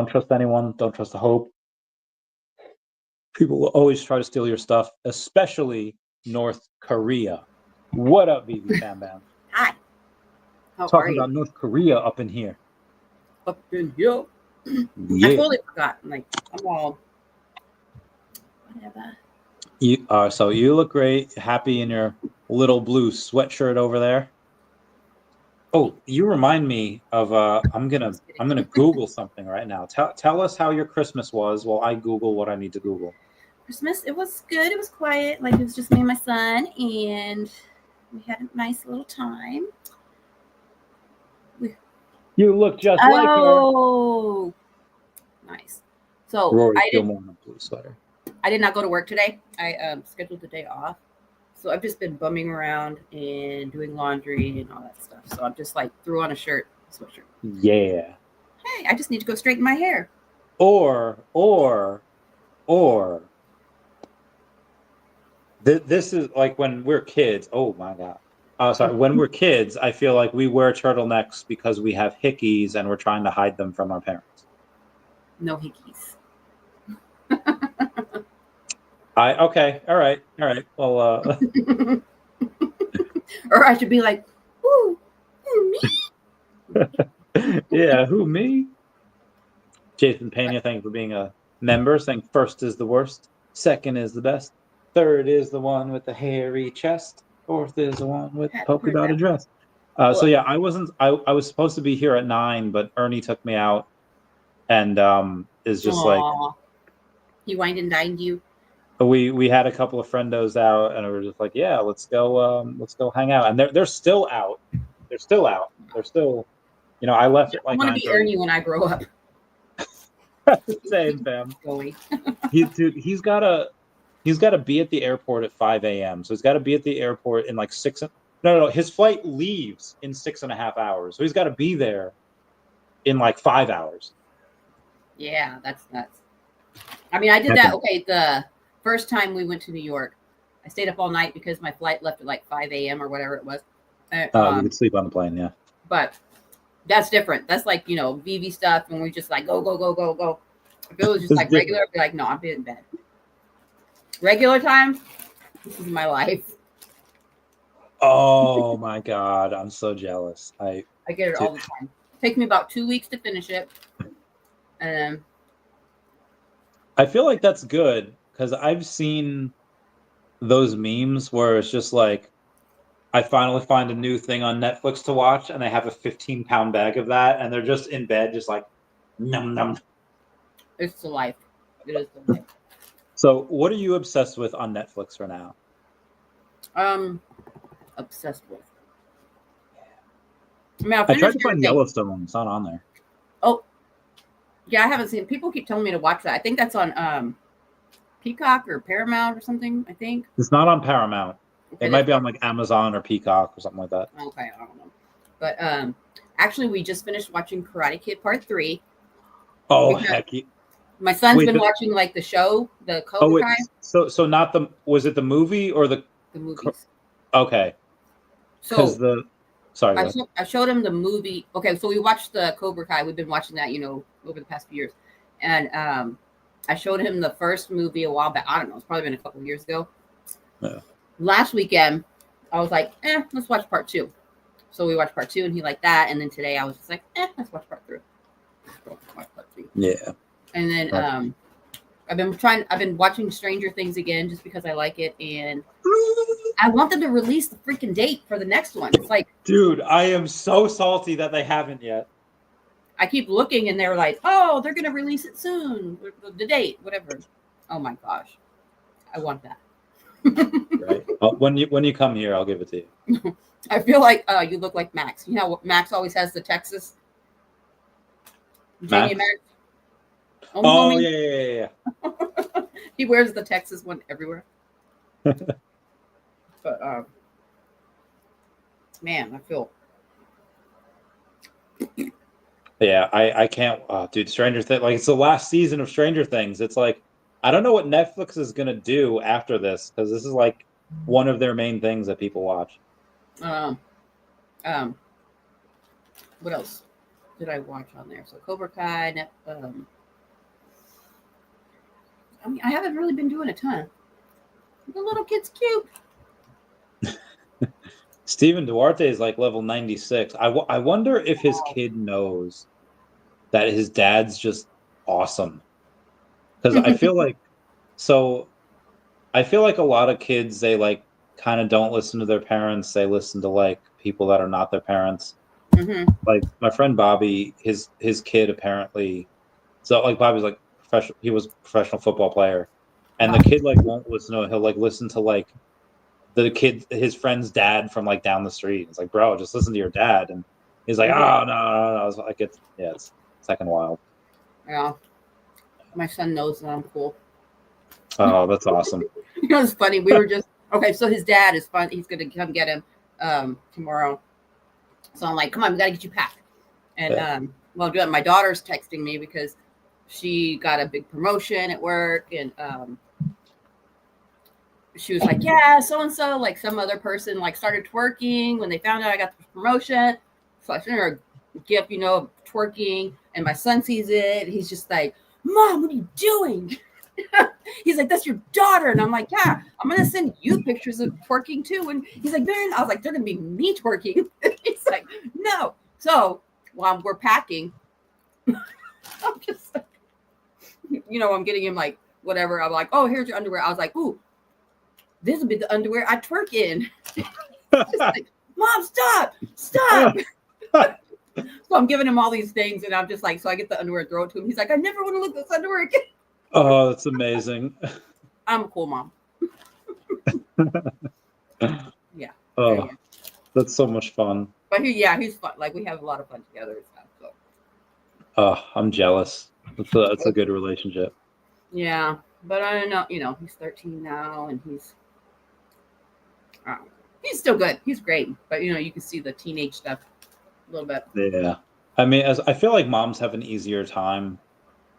trust anyone. Don't trust the hope. People will always try to steal your stuff, especially North Korea. What up, VeVe FamBam? Hi. How Talking are you? about North Korea up in here. Up in here. Yeah. I totally forgot. Like, I'm all whatever. So you look great, happy in your little blue sweatshirt over there. Oh, you remind me of I'm gonna Google something right now. Tell us how your Christmas was while I Google what I need to Google. Christmas, it was good. It was quiet. Like, it was just me and my son, and we had a nice little time. You look just like her. Oh, nice. So Rory Gilmore in a blue sweater. I did not go to work today. I scheduled the day off. So I've just been bumming around and doing laundry and all that stuff. So I'm just like threw on a sweatshirt. Yeah. Hey, I just need to go straighten my hair. Or this is like when we're kids. Oh my God. Sorry. When we're kids, I feel like we wear turtlenecks because we have hickeys and we're trying to hide them from our parents. No hickeys. Okay. All right. Well, or I should be like, who me? Yeah, who me? Jason Pena, thank you for being a member. Saying first is the worst, second is the best, third is the one with the hairy chest, fourth is the one with polka dot dress. So yeah, I was supposed to be here at 9, but Ernie took me out, and is just like he wined and dined you. We had a couple of friendos out, and we were just like, yeah, let's go hang out, and they're still out. They're still, you know, I left at like 9:30. I want to be Ernie when I grow up. Same, fam. He's got to be at the airport at 5 a.m. So he's got to be at the airport in like 6 No. His flight leaves in 6.5 hours, so he's got to be there in like 5 hours. Yeah, that's nuts. I mean, I did that. Okay, the first time we went to New York, I stayed up all night because my flight left at like 5 a.m. or whatever it was. You could sleep on the plane, yeah. But that's different. That's like, VeVe stuff, and we just like go. If it was just like regular, I'd be like, no, I'm in bed. Regular time, this is my life. Oh my God, I'm so jealous. I get it all the time. It takes me about 2 weeks to finish it. And I feel like that's good because I've seen those memes where it's just like, I finally find a new thing on Netflix to watch, and they have a 15-pound bag of that, and they're just in bed, just like, num num. It's the life. It is the life. So, what are you obsessed with on Netflix for now? Obsessed with. I tried to find Yellowstone. It's not on there. Oh, yeah, I haven't seen. People keep telling me to watch that. I think that's on Peacock or Paramount or something. I think it's not on Paramount. Okay, it might be on like Amazon or Peacock or something like that. Okay, I don't know. But actually, we just finished watching Karate Kid Part 3. Oh, heck yeah. My son's been watching like the show, the Cobra Kai. So not the, was it the movie or the movies? Okay. So I showed him the movie. Okay, so we watched the Cobra Kai. We've been watching that, over the past few years. And I showed him the first movie a while back. I don't know. It's probably been a couple of years ago. Yeah. Last weekend, I was like, let's watch Part 2. So we watched Part 2, and he liked that. And then today, I was just like, let's watch Part 3. Yeah. And then I've been watching Stranger Things again just because I like it, and I want them to release the freaking date for the next one. It's like, dude, I am so salty that they haven't yet. I keep looking, and they're like, oh, they're gonna release it soon, the date, whatever. Oh my gosh, I want that. Right. When you come here, I'll give it to you. I feel like you look like Max. You know, Max always has the Texas. Max? Oh, yeah. He wears the Texas one everywhere. But man, I feel. Yeah, I can't. Dude, Stranger Things. Like, it's the last season of Stranger Things. It's like, I don't know what Netflix is gonna do after this, because this is like one of their main things that people watch. What else did I watch on there? So Cobra Kai. I mean, I haven't really been doing a ton. The little kid's cute. Steven Duarte is like level 96. I wonder if his kid knows that his dad's just awesome. Because I feel like a lot of kids, they like kind of don't listen to their parents. They listen to like people that are not their parents. Mm-hmm. Like my friend Bobby, his kid apparently. So like Bobby's like professional. He was a professional football player, and the kid like won't listen to it. He'll like listen to like the kid, his friend's dad from like down the street. It's like, bro, just listen to your dad. And he's like, oh no. I was like, it's second wild. Yeah, my son knows that I'm cool. Oh, that's awesome. You know, it's funny. We were just okay. So his dad is fun. He's gonna come get him tomorrow. So I'm like, come on, we gotta get you packed. And well, my daughter's texting me because she got a big promotion at work, and she was like, yeah, so-and-so, like some other person like started twerking when they found out I got the promotion. So I sent her a gift, of twerking, and my son sees it. He's just like, Mom, what are you doing? He's like, that's your daughter. And I'm like, yeah, I'm going to send you pictures of twerking too. And he's like, I was like, they're going to be me twerking. He's like, no. So while we're packing, I'm just like, I'm getting him like whatever. I'm like, oh, here's your underwear. I was like, ooh, this will be the underwear I twerk in. Just like, Mom, stop. So I'm giving him all these things, and I'm just like, so I get the underwear and throw it to him. He's like, I never want to look at this underwear again. Oh, that's amazing. I'm a cool mom. Yeah. Oh, that's so much fun. But he's fun. Like, we have a lot of fun together and stuff. So. Oh, I'm jealous. That's a good relationship. Yeah, but I don't know. He's 13 now, and he's He's still good. He's great, but you know, you can see the teenage stuff a little bit. Yeah. I mean, as I feel like moms have an easier time,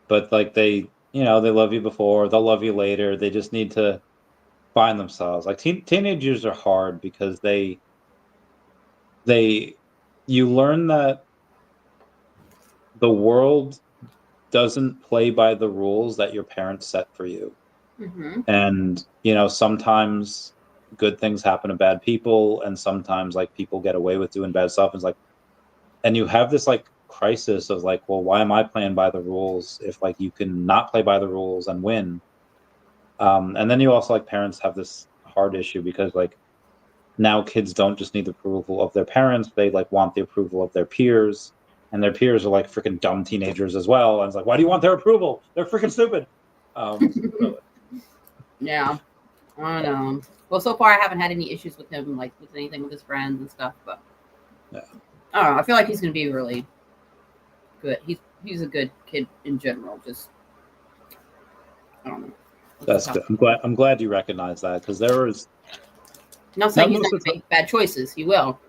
but like they, you know, they love you before, they'll love you later. They just need to find themselves. Like teenagers are hard because they you learn that the world doesn't play by the rules that your parents set for you. Mm-hmm. And, you know, sometimes good things happen to bad people, and sometimes like people get away with doing bad stuff. It's like, and you have this like crisis of like, well, why am I playing by the rules if like you can not play by the rules and win? And then you also like parents have this hard issue because like now kids don't just need the approval of their parents, they like want the approval of their peers, and their peers are like freaking dumb teenagers as well, and it's like, why do you want their approval? They're freaking stupid. So, Yeah, I know. Well, so far I haven't had any issues with him, like with anything with his friends and stuff. But yeah, I don't know. I feel like he's going to be really good. He's a good kid in general. Just I don't know. that's good. I'm glad you recognize that, because there was I'm not saying he's not going to make bad choices. He will.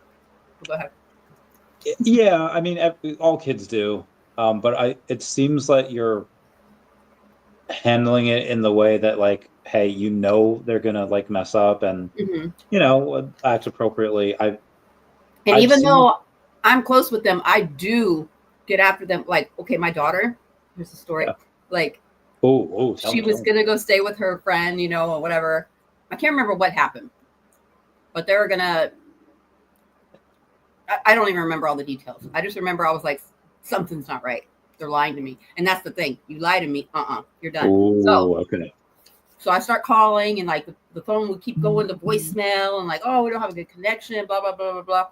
Go ahead. Yeah, I mean, all kids do, but it seems like you're handling it in the way that like, hey, you know, they're gonna like mess up, and Mm-hmm. you know, act appropriately. And I've even seen, though I'm close with them, I do get after them. Like, okay, my daughter, here's the story. Yeah. Like, she was going to go stay with her friend, you know, or whatever. I can't remember what happened, but they were going to, I don't even remember all the details. I just remember I was like, something's not right. They're lying to me. And that's the thing. You lie to me. You're done. Okay. So I start calling, and like the phone would keep going to voicemail, and like, oh, we don't have a good connection, blah, blah, blah, blah, blah.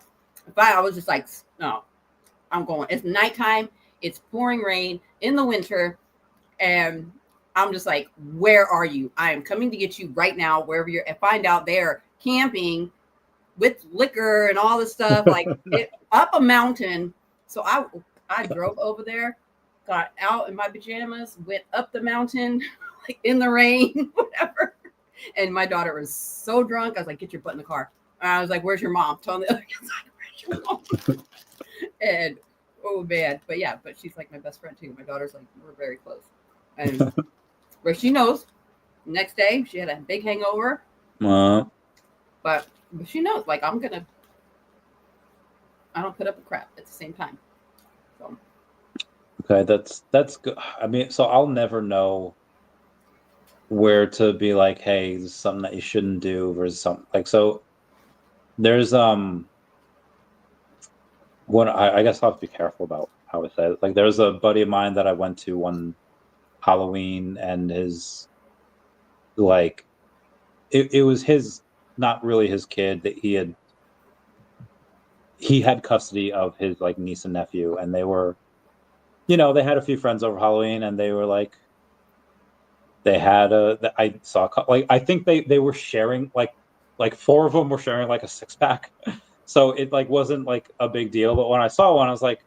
Finally, I was just like, no, I'm going. It's nighttime. It's pouring rain in the winter. And I'm just like, where are you? I am coming to get you right now, wherever you're, and find out they're camping with liquor and all this stuff, like up a mountain. So I drove over there, got out in my pajamas, went up the mountain, like in the rain, whatever. And my daughter was so drunk. I was like, get your butt in the car. And I was like, where's your mom? Telling the other kids, like, where's your mom? And oh man, but yeah, but she's like my best friend too. My daughter's like, we're very close. And where she knows, next day she had a big hangover. But she knows, like, I don't put up with crap at the same time. So okay, that's good. I mean, so I'll never know where to be like, hey, this is something that you shouldn't do versus something like, so there's one, I guess I'll have to be careful about how I say it. Like, there's a buddy of mine that I went to one Halloween, and his like it was his, not really his kid, that he had custody of his like niece and nephew, and they were, you know, they had a few friends over Halloween, and they were like, they had I saw like, I think they were sharing like four of them were sharing like a 6-pack. So it like wasn't like a big deal, but when I saw one, I was like,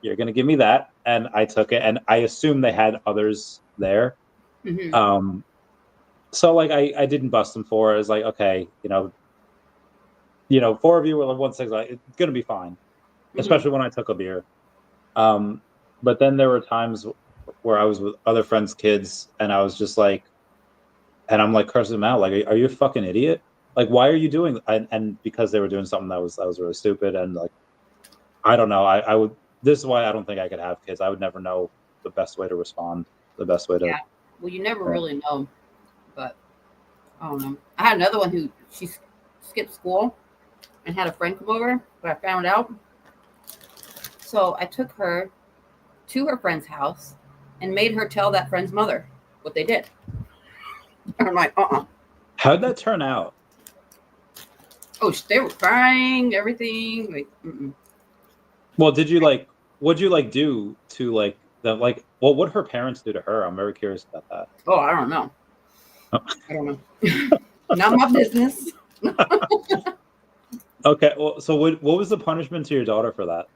you're gonna give me that, and I took it, and I assumed they had others there. mm-hmm. So like I didn't bust them for it. I was like, okay, four of you were like 1-6, like, it's gonna be fine, especially when I took a beer. But then there were times where I was with other friends' kids, and I was just like, and I'm like cursing them out, like, are you a fucking idiot? Like, why are you doing? And because they were doing something that was really stupid, and like, I don't know. I would. This is why I don't think I could have kids. I would never know the best way to respond. The best way to. Yeah. Well, you never really know, but I don't know. I had another one who she skipped school and had a friend come over, but I found out. So I took her to her friend's house and made her tell that friend's mother what they did. I'm like, How'd that turn out? Oh, they were crying, everything. Like, well, what'd you like do to like them? Like, well, what her parents do to her? I'm very curious about that. Oh, I don't know. I don't know. Not my business. Okay. Well, so what was the punishment to your daughter for that?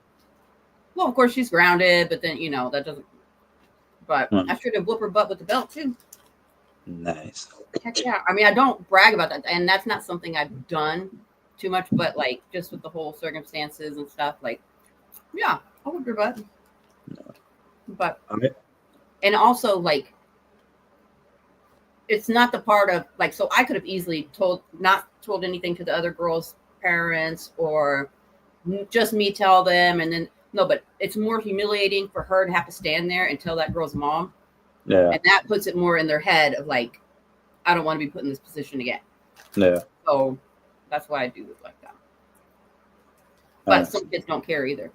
Well, of course she's grounded, but then that doesn't. But I should have whooped her butt with the belt too. Nice. Heck yeah. I mean, I don't brag about that, and that's not something I've done too much, but like just with the whole circumstances and stuff, like, yeah, I'll whip your butt. But and also like it's not the part of like, so I could have easily not told anything to the other girls' parents or just me tell them, and then no, but it's more humiliating for her to have to stand there and tell that girl's mom. Yeah. And that puts it more in their head of like, I don't want to be put in this position again. Yeah. So that's why I do it like that. But some kids don't care either.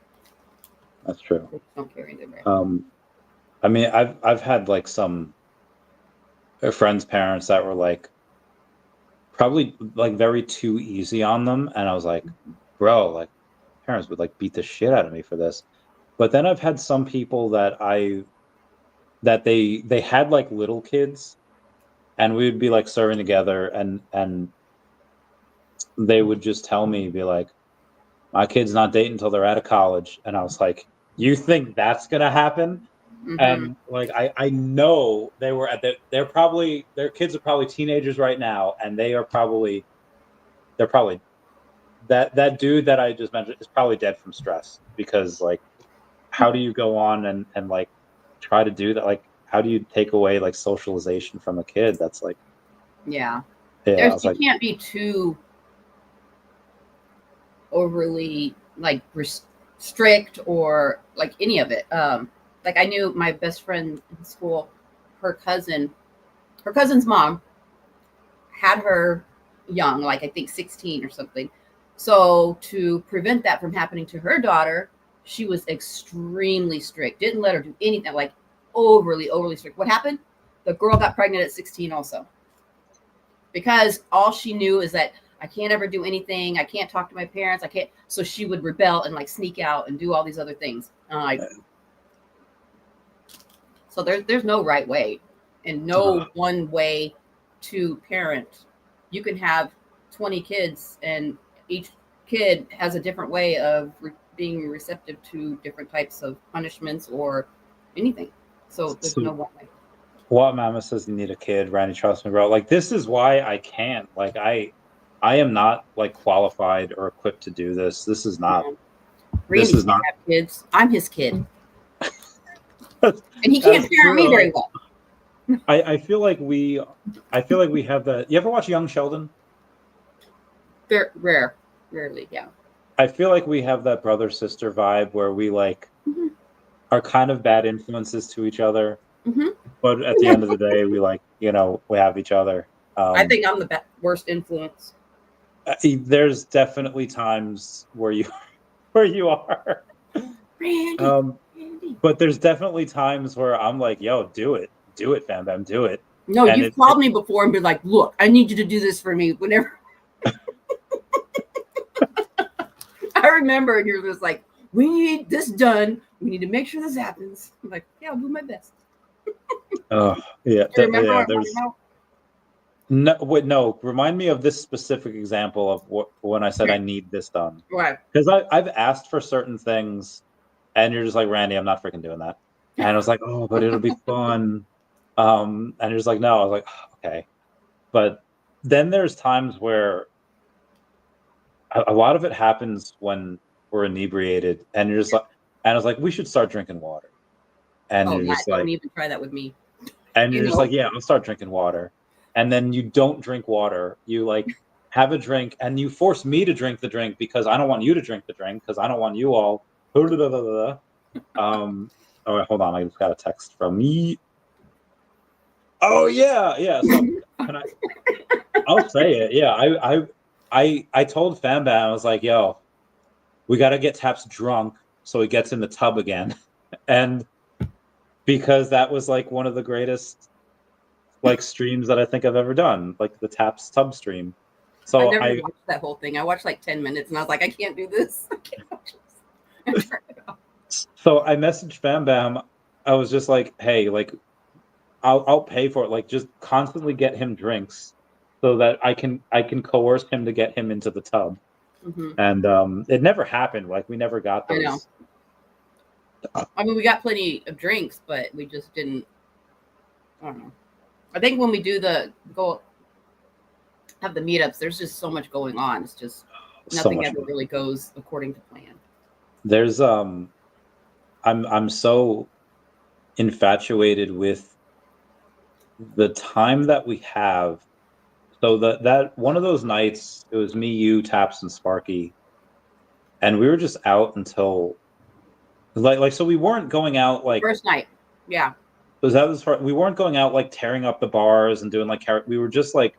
That's true. They don't care either. Right? I mean, I've had like some friends' parents that were like probably like very too easy on them, and I was like, bro, like parents would like beat the shit out of me for this. But then I've had some people that they had like little kids, and we would be like serving together, and they would just tell me, be like, my kid's not dating until they're out of college, and I was like, you think that's gonna happen? Mm-hmm. And like I know they were at their kids are probably teenagers right now, and they're probably that dude that I just mentioned is probably dead from stress, because like how do you go on and like try to do that? Like how do you take away like socialization from a kid? That's like yeah. You like, can't be too overly like strict or like any of it. Like I knew my best friend in school, her cousin's mom had her young, like I think 16 or something. So to prevent that from happening to her daughter, she was extremely strict. Didn't let her do anything, like overly strict. What happened? The girl got pregnant at 16 also. Because all she knew is that I can't ever do anything. I can't talk to my parents. I can't. So she would rebel and like sneak out and do all these other things. So there's no right way and no one way to parent. You can have 20 kids and each kid has a different way of being receptive to different types of punishments or anything. So there's no one way. What Mama says you need a kid, Randy, trust me, bro. Like this is why I can't. Like I am not like qualified or equipped to do this. This is not. Randy this is not. Have kids. I'm his kid, and he can't parent me very well. I feel like we have that. You ever watch Young Sheldon? Rarely, yeah. I feel like we have that brother sister vibe where we like are kind of bad influences to each other. Mm-hmm. But at the end of the day, we like, we have each other. I think I'm the worst influence. There's definitely times where you are. Randy. But there's definitely times where I'm like, yo, do it, FamBam, do it. No, you've called me before and been like, look, I need you to do this for me whenever. I remember, and you're just like, we need this done. We need to make sure this happens. I'm like, yeah, I'll do my best. Oh, yeah. There's no. Remind me of this specific example of when I said I need this done. Right. Because I've asked for certain things, and you're just like, Randy, I'm not freaking doing that. And I was like, oh, but it'll be fun. And you're just like, no. I was like, oh, okay. But then there's times where a lot of it happens when we're inebriated, and you're just like, and I was like, we should start drinking water. And you're just like, don't even try that with me. And you're just like, yeah, I'll start drinking water. And then you don't drink water. You like have a drink, and you force me to drink the drink because I don't want you to drink the drink because I don't want you all. Oh, wait, hold on, I just got a text from me. Oh yeah. So I'll say it. Yeah, I told FamBam, I was like, yo, we got to get Taps drunk so he gets in the tub again, and because that was like one of the greatest like streams that I think I've ever done, like the Taps tub stream. So I never watched that whole thing. I watched like 10 minutes, and I was like, I can't do this. I can't watch this. So I messaged FamBam. I was just like, hey, like, I'll pay for it. Like, just constantly get him drinks so that I can coerce him to get him into the tub. Mm-hmm. And it never happened. Like, we never got those. I know. I mean, we got plenty of drinks, but we just didn't. I don't know. I think when we do have the meetups, there's just so much going on. It's just So nothing much ever fun. really goes according to plan. There's I'm so infatuated with the time that we have. So that one of those nights, it was me, you, Taps, and Sparky, and we were just out until so we weren't going out like First night. Yeah. we weren't going out like tearing up the bars and doing like we were just like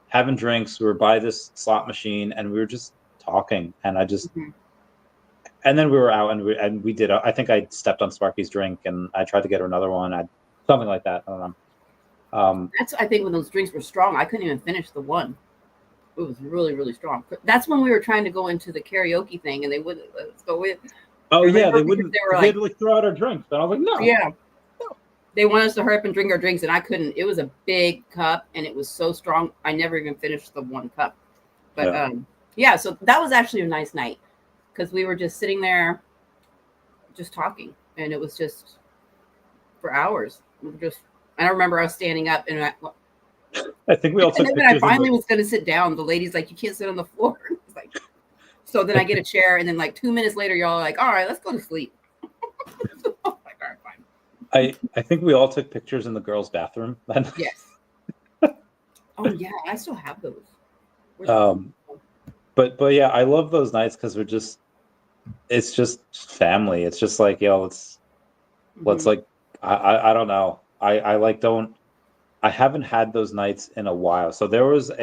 having drinks. We were by this slot machine and we were just talking, and I just Mhm. and then we were out and we did. I think I stepped on Sparky's drink and I tried to get her another one. Something like that. I don't know. That's, I think, when those drinks were strong. I couldn't even finish the one. It was really, really strong. That's when we were trying to go into the karaoke thing, and they wouldn't let us go in. Oh yeah, they Because wouldn't. they were They had like, to like throw out our drinks, and I was like, no. yeah, they wanted us to hurry up and drink our drinks, and I couldn't. It was a big cup, and it was so strong. I never even finished the one cup. But Yeah. yeah, so that was actually a nice night because we were just sitting there, just talking, and it was just for hours. We were just, I remember I was standing up, and I think we all and took then when I pictures. finally was going to sit down, the lady's like, "You can't sit on the floor." It's like, so then I get a chair, and then like 2 minutes later, y'all are like, "All right, let's go to sleep." Like, all right, fine. I think we all took pictures in the girls' bathroom. Then. Yes. Oh yeah, I still have those. But yeah, I love those nights because it's just family. It's just like, yo, let's like I don't know. I like don't I haven't had those nights in a while. So there was on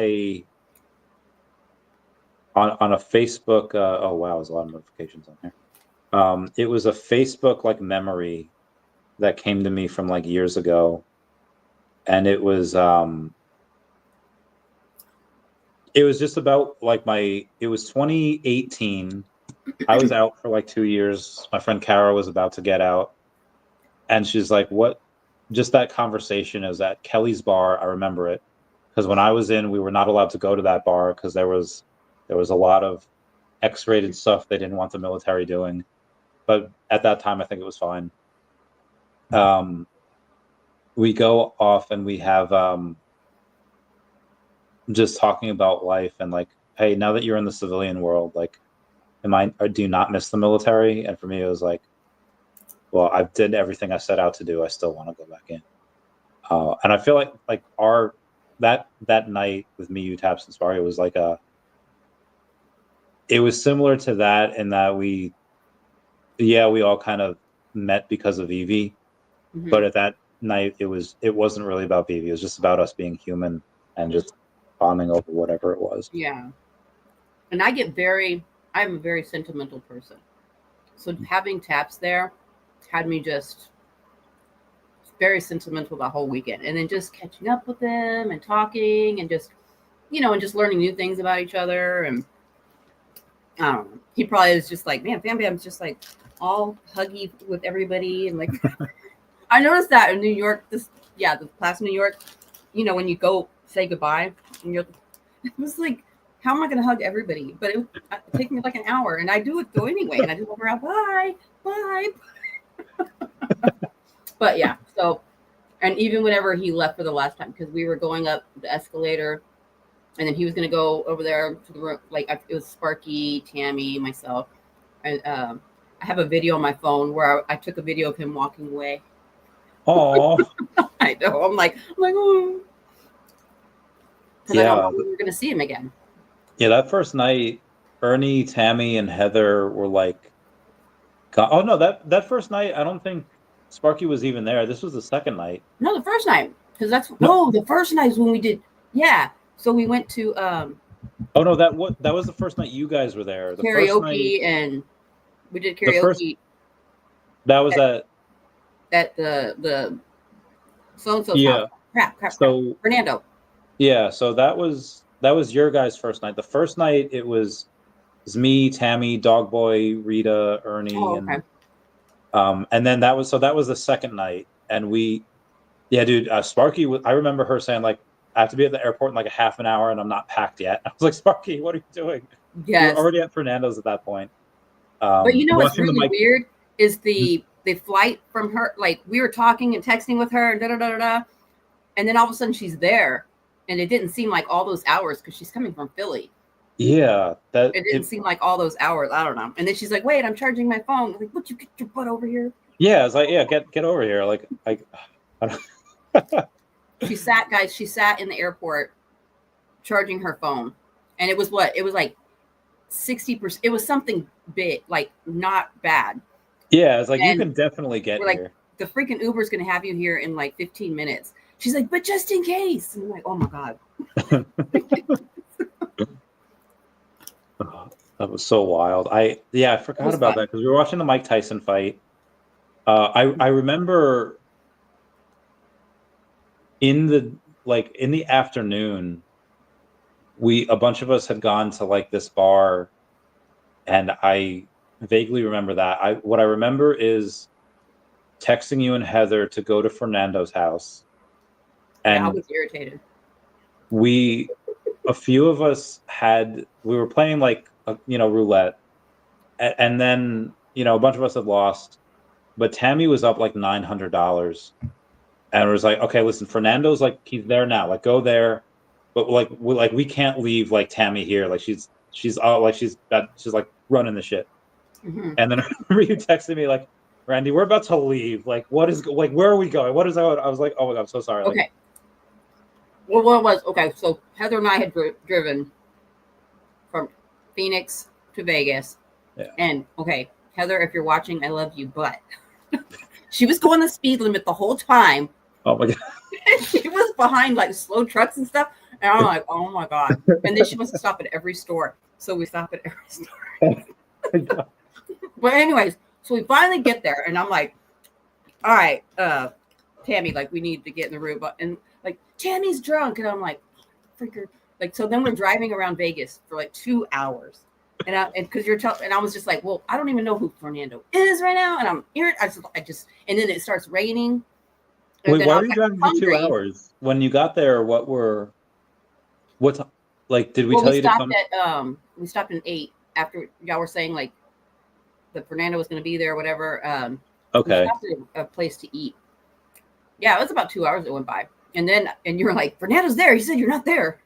a Facebook. Oh wow, there's a lot of notifications on here. It was a Facebook like memory that came to me from like years ago, and it was just about like it was 2018. I was out for like 2 years. My friend Kara was about to get out, and she's like, what? Just that conversation is at Kelly's bar. I remember it because when I was in, we were not allowed to go to that bar because there was a lot of X-rated stuff they didn't want the military doing. But at that time, I think it was fine. We go off and we have just talking about life and like, hey, now that you're in the civilian world, like, do you not miss the military? And for me, it was like, well, I did everything I set out to do. I still want to go back in. And I feel like that night with me, you, Taps, and Sparky was like it was similar to that in that we all kind of met because of VeVe, but at that night it wasn't really about VeVe. It was just about us being human and just bonding over whatever it was. Yeah. And I'm a very sentimental person. So having Taps there had me just very sentimental the whole weekend. And then just catching up with them and talking and just, and just learning new things about each other. And I don't know. He probably is just like, man, FamBam's just like all huggy with everybody. And like, I noticed that in New York, the class in New York, when you go say goodbye, and it was like, how am I going to hug everybody? But it take me like an hour, and I do it go anyway, and I just walk around, bye. But yeah, so, and even whenever he left for the last time, because we were going up the escalator, and then he was going to go over there to the room, like it was Sparky, Tammy, myself, and I have a video on my phone where I took a video of him walking away. Oh, I know. I'm like, oh. Because I don't know when we're going to see him again. Yeah, that first night, Ernie, Tammy, and Heather were like, oh no, that first night, I don't think Sparky was even there. This was the second night. No, the first night, because the first night is when we did. Yeah, so we went to. Oh no, that was the first night you guys were there. The karaoke, first night, and we did karaoke. That was at the so and so's yeah. house. Crap. So Fernando. Yeah, so that was your guys' first night. The first night it was me, Tammy, Dogboy, Rita, Ernie, and then that was the second night, and dude, Sparky. I remember her saying like, I have to be at the airport in like a half an hour, and I'm not packed yet. I was like, Sparky, what are you doing? Yes, we were already at Fernando's at that point. But what's really weird is the flight from her. Like we were talking and texting with her, and and then all of a sudden she's there. And it didn't seem like all those hours because she's coming from Philly. Yeah, that It didn't seem like all those hours. I don't know. And then she's like, "Wait, I'm charging my phone." I'm like, "Would you get your butt over here?" yeah, it's like, yeah, get over here. Like I don't, She sat, guys. She sat in the airport charging her phone, and it was what? It was like 60%. It was something big, like not bad. yeah, it's like you And can definitely get we're like, here. the freaking Uber's gonna have you here in like 15 minutes. She's like, "But just in case." And I'm like, "Oh my god." Oh, that was so wild. I It forgot was about fun. that because we were watching the Mike Tyson fight. I remember in the afternoon, a bunch of us had gone to like this bar, and I vaguely remember that. What I remember is texting you and Heather to go to Fernando's house, Yeah, I and was irritated. a few of us we were playing like roulette, and then a bunch of us had lost, but Tammy was up like $900, and it was like, okay, listen, Fernando's like he's there now, like go there, but like we can't leave like Tammy here, like she's like she's like running the shit. Mm-hmm. And then I remember you texted me like, Randy, we're about to leave. Like, what is like, where are we going? What is that? I was like, oh my god, I'm so sorry. Like, Okay. Well, what was okay? So Heather and I had driven from Phoenix to Vegas, yeah. and okay, Heather, if you're watching, I love you, but she was going the speed limit the whole time. Oh my god. And she was behind like slow trucks and stuff, and I'm like, oh my god. And then she wants to stop at every store, so we stop at every store. But anyways, so we finally get there, and I'm like, all right, Tammy, like we need to get in the room, and like Tammy's drunk, and I'm like, freaker. Like, so then we're driving around Vegas for like 2 hours. And because you're telling, and I was just like, well, I don't even know who Fernando is right now. And I'm irritated. I just, and then it starts raining. Wait, why were you driving for 2 hours? When you got there, what's like, did we Well, tell you to come? we stopped at 8 after y'all were saying like that Fernando was going to be there or whatever. Okay. We stopped at a place to eat. Yeah, it was about 2 hours that went by. And you were like, Fernando's there. He said you're not there.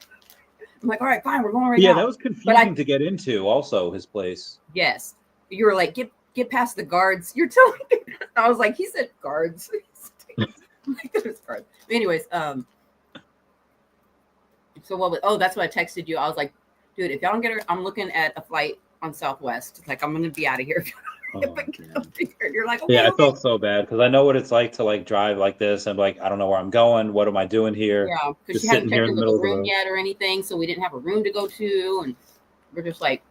I'm like, all right, fine, we're going right now. Yeah, that was confusing to get into. Also, his place. Yes, you were like, get past the guards. You're telling me. I was like, he said guards. I'm like, there's guards. Anyways, so what? That's what I texted you. I was like, dude, if y'all don't get her, I'm looking at a flight on Southwest. Like, I'm gonna be out of here. Oh, You're like, okay, yeah, okay. I felt so bad because I know what it's like to like drive like this and like I don't know where I'm going. What am I doing here? Yeah, because she Just hadn't sitting here checked in the into middle the of the room road. yet or anything, so we didn't have a room to go to, and we're just like,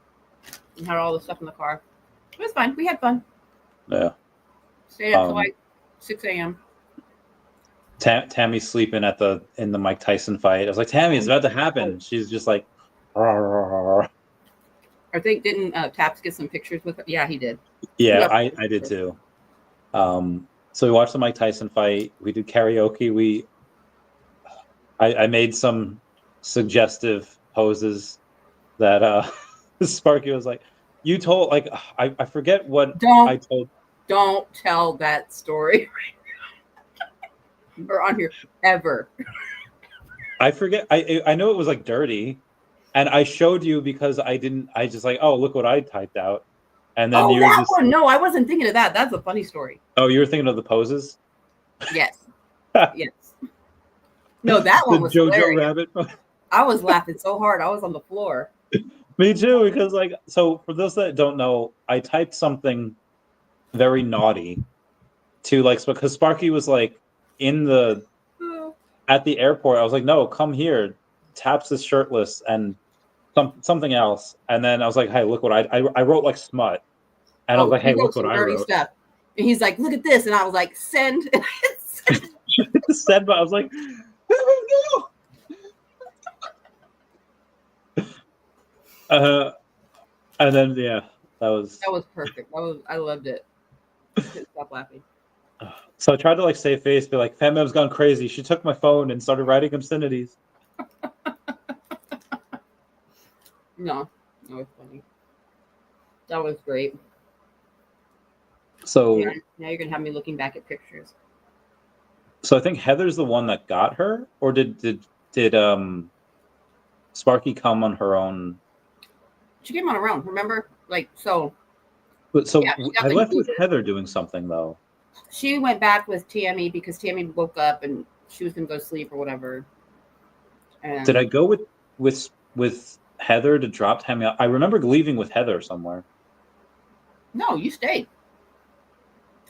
we had all the stuff in the car. It was fine. We had fun. Yeah. Stayed up till like 6 a.m. Tammy's sleeping in the Mike Tyson fight. I was like, Tammy, it's about to happen. She's just like, "Rah." I think didn't Taps get some pictures with her? Yeah, he did. Yeah, I did too. So we watched the Mike Tyson fight. We did karaoke. I made some suggestive poses that Sparky was like, you told, like, I forget what I told. Don't tell that story or on here ever. I forget. I know it was like dirty, and I showed you because I just like, oh, look what I typed out. And then you were just one. No, I wasn't thinking of that. That's a funny story. Oh, you were thinking of the poses? Yes. Yes. No, that one was Jojo hilarious. Rabbit. I was laughing so hard. I was on the floor. Me too, because like, so for those that don't know, I typed something very naughty to like, because Sparky was like at the airport. I was like, no, come here. Taps is shirtless and something else. And then I was like, hey, look what I wrote like smut. And I was like, hey, look what I wrote. Stuff. And he's like, look at this. And I was like, send. Send, but I was like, no. And then yeah, that was perfect. I loved it. Stop laughing. So I tried to like save face, be like, FamBam's gone crazy. She took my phone and started writing obscenities. No, that was funny. That was great. So now you're gonna have me looking back at pictures. So I think Heather's the one that got her, or did Sparky come on her own? She came on her own, remember? Like, so. But so Yeah, she got I left with included. Heather doing something though. She went back with Tammy because Tammy woke up and she was gonna go to sleep or whatever. And Did I go with Heather to drop Tammy off? I remember leaving with Heather somewhere. no, you stayed.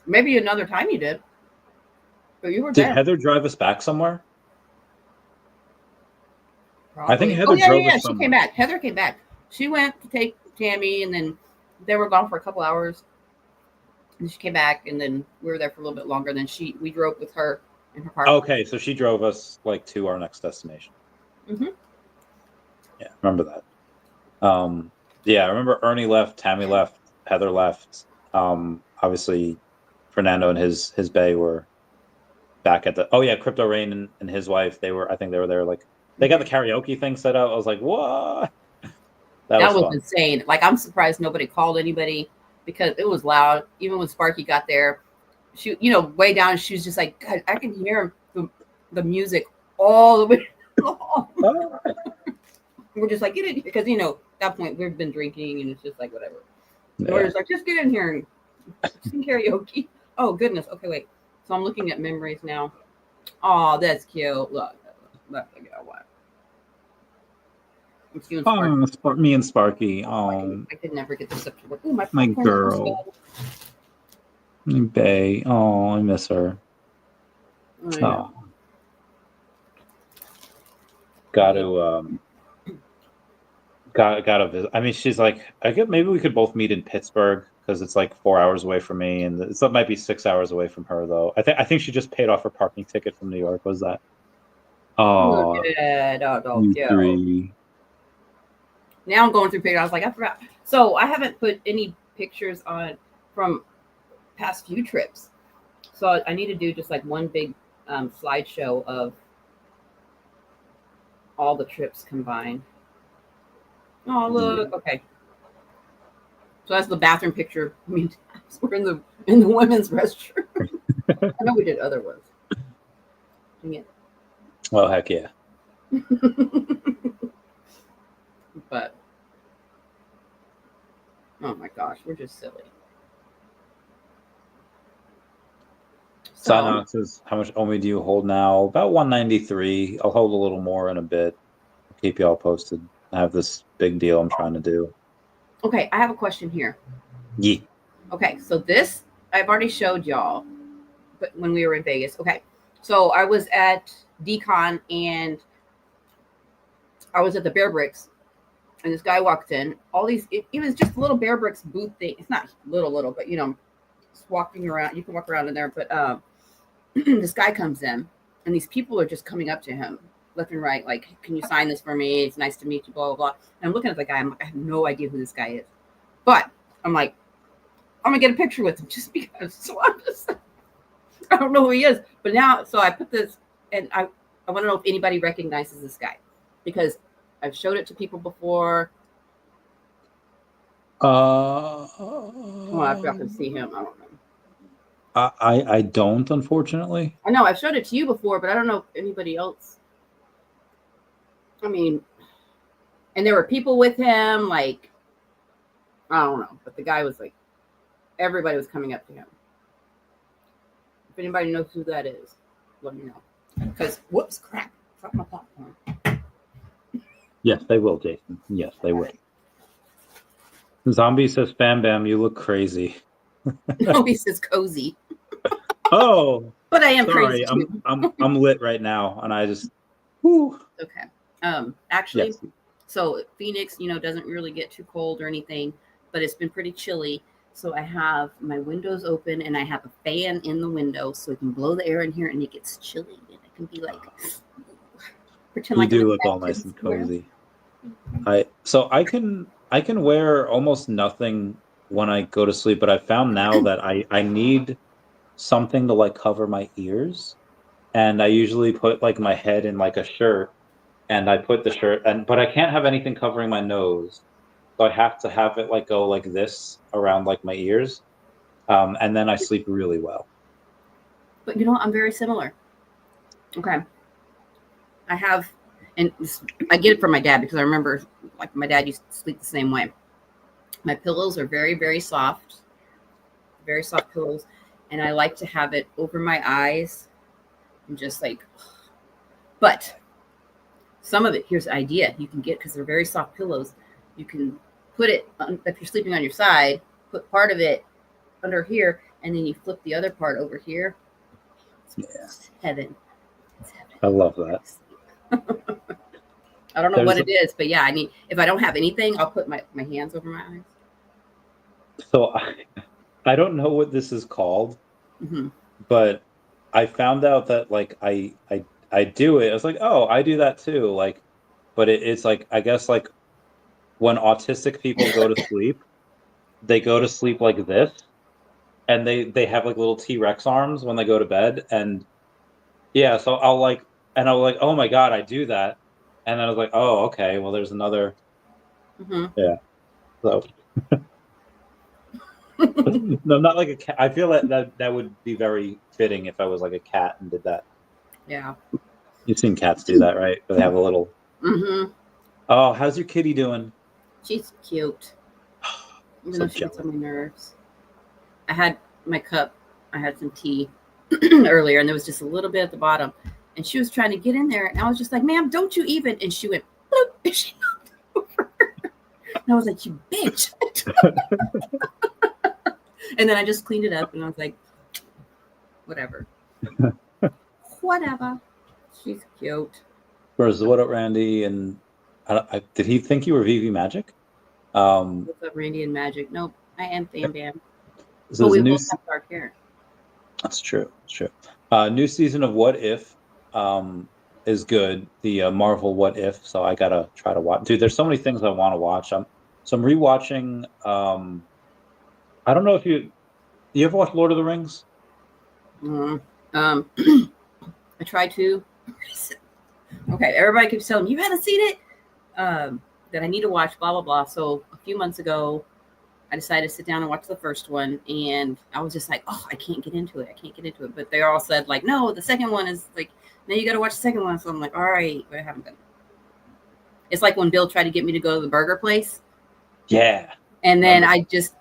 Maybe another time you did, but you were Did there. Heather drive us back somewhere? Probably. I think Heather Oh yeah, drove yeah, yeah. us She somewhere. came back. Heather came back. She went to take Tammy, and then they were gone for a couple hours. And she came back, and then we were there for a little bit longer. Then we drove with her in her car. Okay, so she drove us like to our next destination. Mm-hmm. Yeah, remember that. Yeah, I remember Ernie left, Tammy left, Heather left. Obviously, Fernando and his bae were back at the. Oh yeah, Crypto Rain and his wife. I think they were there. Like they got the karaoke thing set up. I was like, what? That was fun. Insane. Like I'm surprised nobody called anybody because it was loud. Even when Sparky got there, she, way down, she was just like, God, I can hear the music all the way along. We're just like, get in here. Because, at that point we've been drinking and it's just like, whatever. Yeah. We're just like, just get in here and sing karaoke. Oh, goodness. Okay, wait. So I'm looking at memories now. Oh, that's cute. Look. What? It's you and Sparky. Me and Sparky. I could never get this up to work. Ooh, my girl. My bae. Oh, I miss her. Oh. Got to visit. I mean, she's like, I guess maybe we could both meet in Pittsburgh because it's like 4 hours away from me, and it might be 6 hours away from her though. I think she just paid off her parking ticket from New York. Was that? Oh, three. Now I'm going through pictures. I was like, I forgot. So I haven't put any pictures on from past few trips. So I need to do just like one big slideshow of all the trips combined. Oh, look. Okay. So that's the bathroom picture. I mean, we're in the women's restroom. I know we did other ones. Dang it. Oh, heck yeah. But, oh my gosh, we're just silly. Sinox says, how much OMI do you hold now? About 193. I'll hold a little more in a bit. I'll keep you all posted. I have this big deal I'm trying to do. Okay, I have a question here. Yeah. Okay, so this I've already showed y'all, but when we were in Vegas. Okay, so I was at Decon and I was at the Bear Bricks, and this guy walked in. All these, it was just a little Bear Bricks booth thing. It's not little, but just walking around. You can walk around in there, but this guy comes in, and these people are just coming up to him left and right, like, can you sign this for me? It's nice to meet you, blah, blah, blah. And I'm looking at the guy. I'm like, I have no idea who this guy is. But I'm like, I'm going to get a picture with him just because. So I don't know who he is. But now, so I put this, and I want to know if anybody recognizes this guy. Because I've showed it to people before. Well, I forgot to see him. I don't know. I don't, unfortunately. I know, I've showed it to you before, but I don't know if anybody else. I mean, and there were people with him, like, I don't know, but the guy was like, everybody was coming up to him. If anybody knows who that is, let me know. Because, whoops, crap, drop my popcorn. Yes, they will, Jason. Yes, they will. Zombie says, FamBam, you look crazy. No, he says cozy. Oh, but I am sorry. crazy too. I'm lit right now, and I just. Whew. Okay. Actually, yes. So Phoenix, doesn't really get too cold or anything, but it's been pretty chilly. So I have my windows open and I have a fan in the window so it can blow the air in here and it gets chilly and it can be like pretend you like do look all nice and cozy. So I can wear almost nothing when I go to sleep, but I found now that I need something to like cover my ears, and I usually put like my head in like a shirt, and I put the shirt, but I can't have anything covering my nose, so I have to have it like go like this around like my ears, and then I sleep really well. But I'm very similar. Okay. I have, and I get it from my dad because I remember like my dad used to sleep the same way. My pillows are very, very soft pillows, and I like to have it over my eyes and just like, but some of it, here's the idea you can get, because they're very soft pillows, you can put it on, if you're sleeping on your side, put part of it under here, and then you flip the other part over here. It's heaven. It's heaven. I love that. I don't know what it is, but yeah, I need, if I don't have anything, I'll put my hands over my eyes. So I don't know what this is called, but I found out that like I do it. I was like, oh, I do that too. Like, but it's like, I guess like when autistic people go to sleep, they go to sleep like this, and they have like little T-Rex arms when they go to bed. And yeah, so I'll like, oh my God, I do that. And then I was like, oh, okay, well, there's another. Yeah. So no, not like a cat. I feel that would be very fitting if I was like a cat and did that. Yeah. You've seen cats do that, right? They have a little. Oh, how's your kitty doing? She's cute. Even though she gets on my nerves. I had my cup. I had some tea earlier, and there was just a little bit at the bottom. And she was trying to get in there, and I was just like, "Ma'am, don't you even?" And she went, bloop, and she knocked over. And I was like, "You bitch!" And then I just cleaned it up, and I was like, "Whatever, whatever." She's cute. Whereas, what up, Randy? And did he think you were VeVe Magic? What's up, Randy and Magic? Nope, I am FamBam. So but we both have dark hair. That's true. It's true. New season of What If is good. The Marvel What If. So I gotta try to watch. Dude, there's so many things I want to watch. So I'm rewatching. I don't know if you ever watch Lord of the Rings? I tried to. Okay, everybody keeps telling me, you haven't seen it. That I need to watch, blah blah blah. So a few months ago, I decided to sit down and watch the first one, and I was just like, oh, I can't get into it. But they all said like, no, the second one is like, now you got to watch the second one. So I'm like, all right, but I haven't done it. It's like when Bill tried to get me to go to the burger place. Yeah. And then I just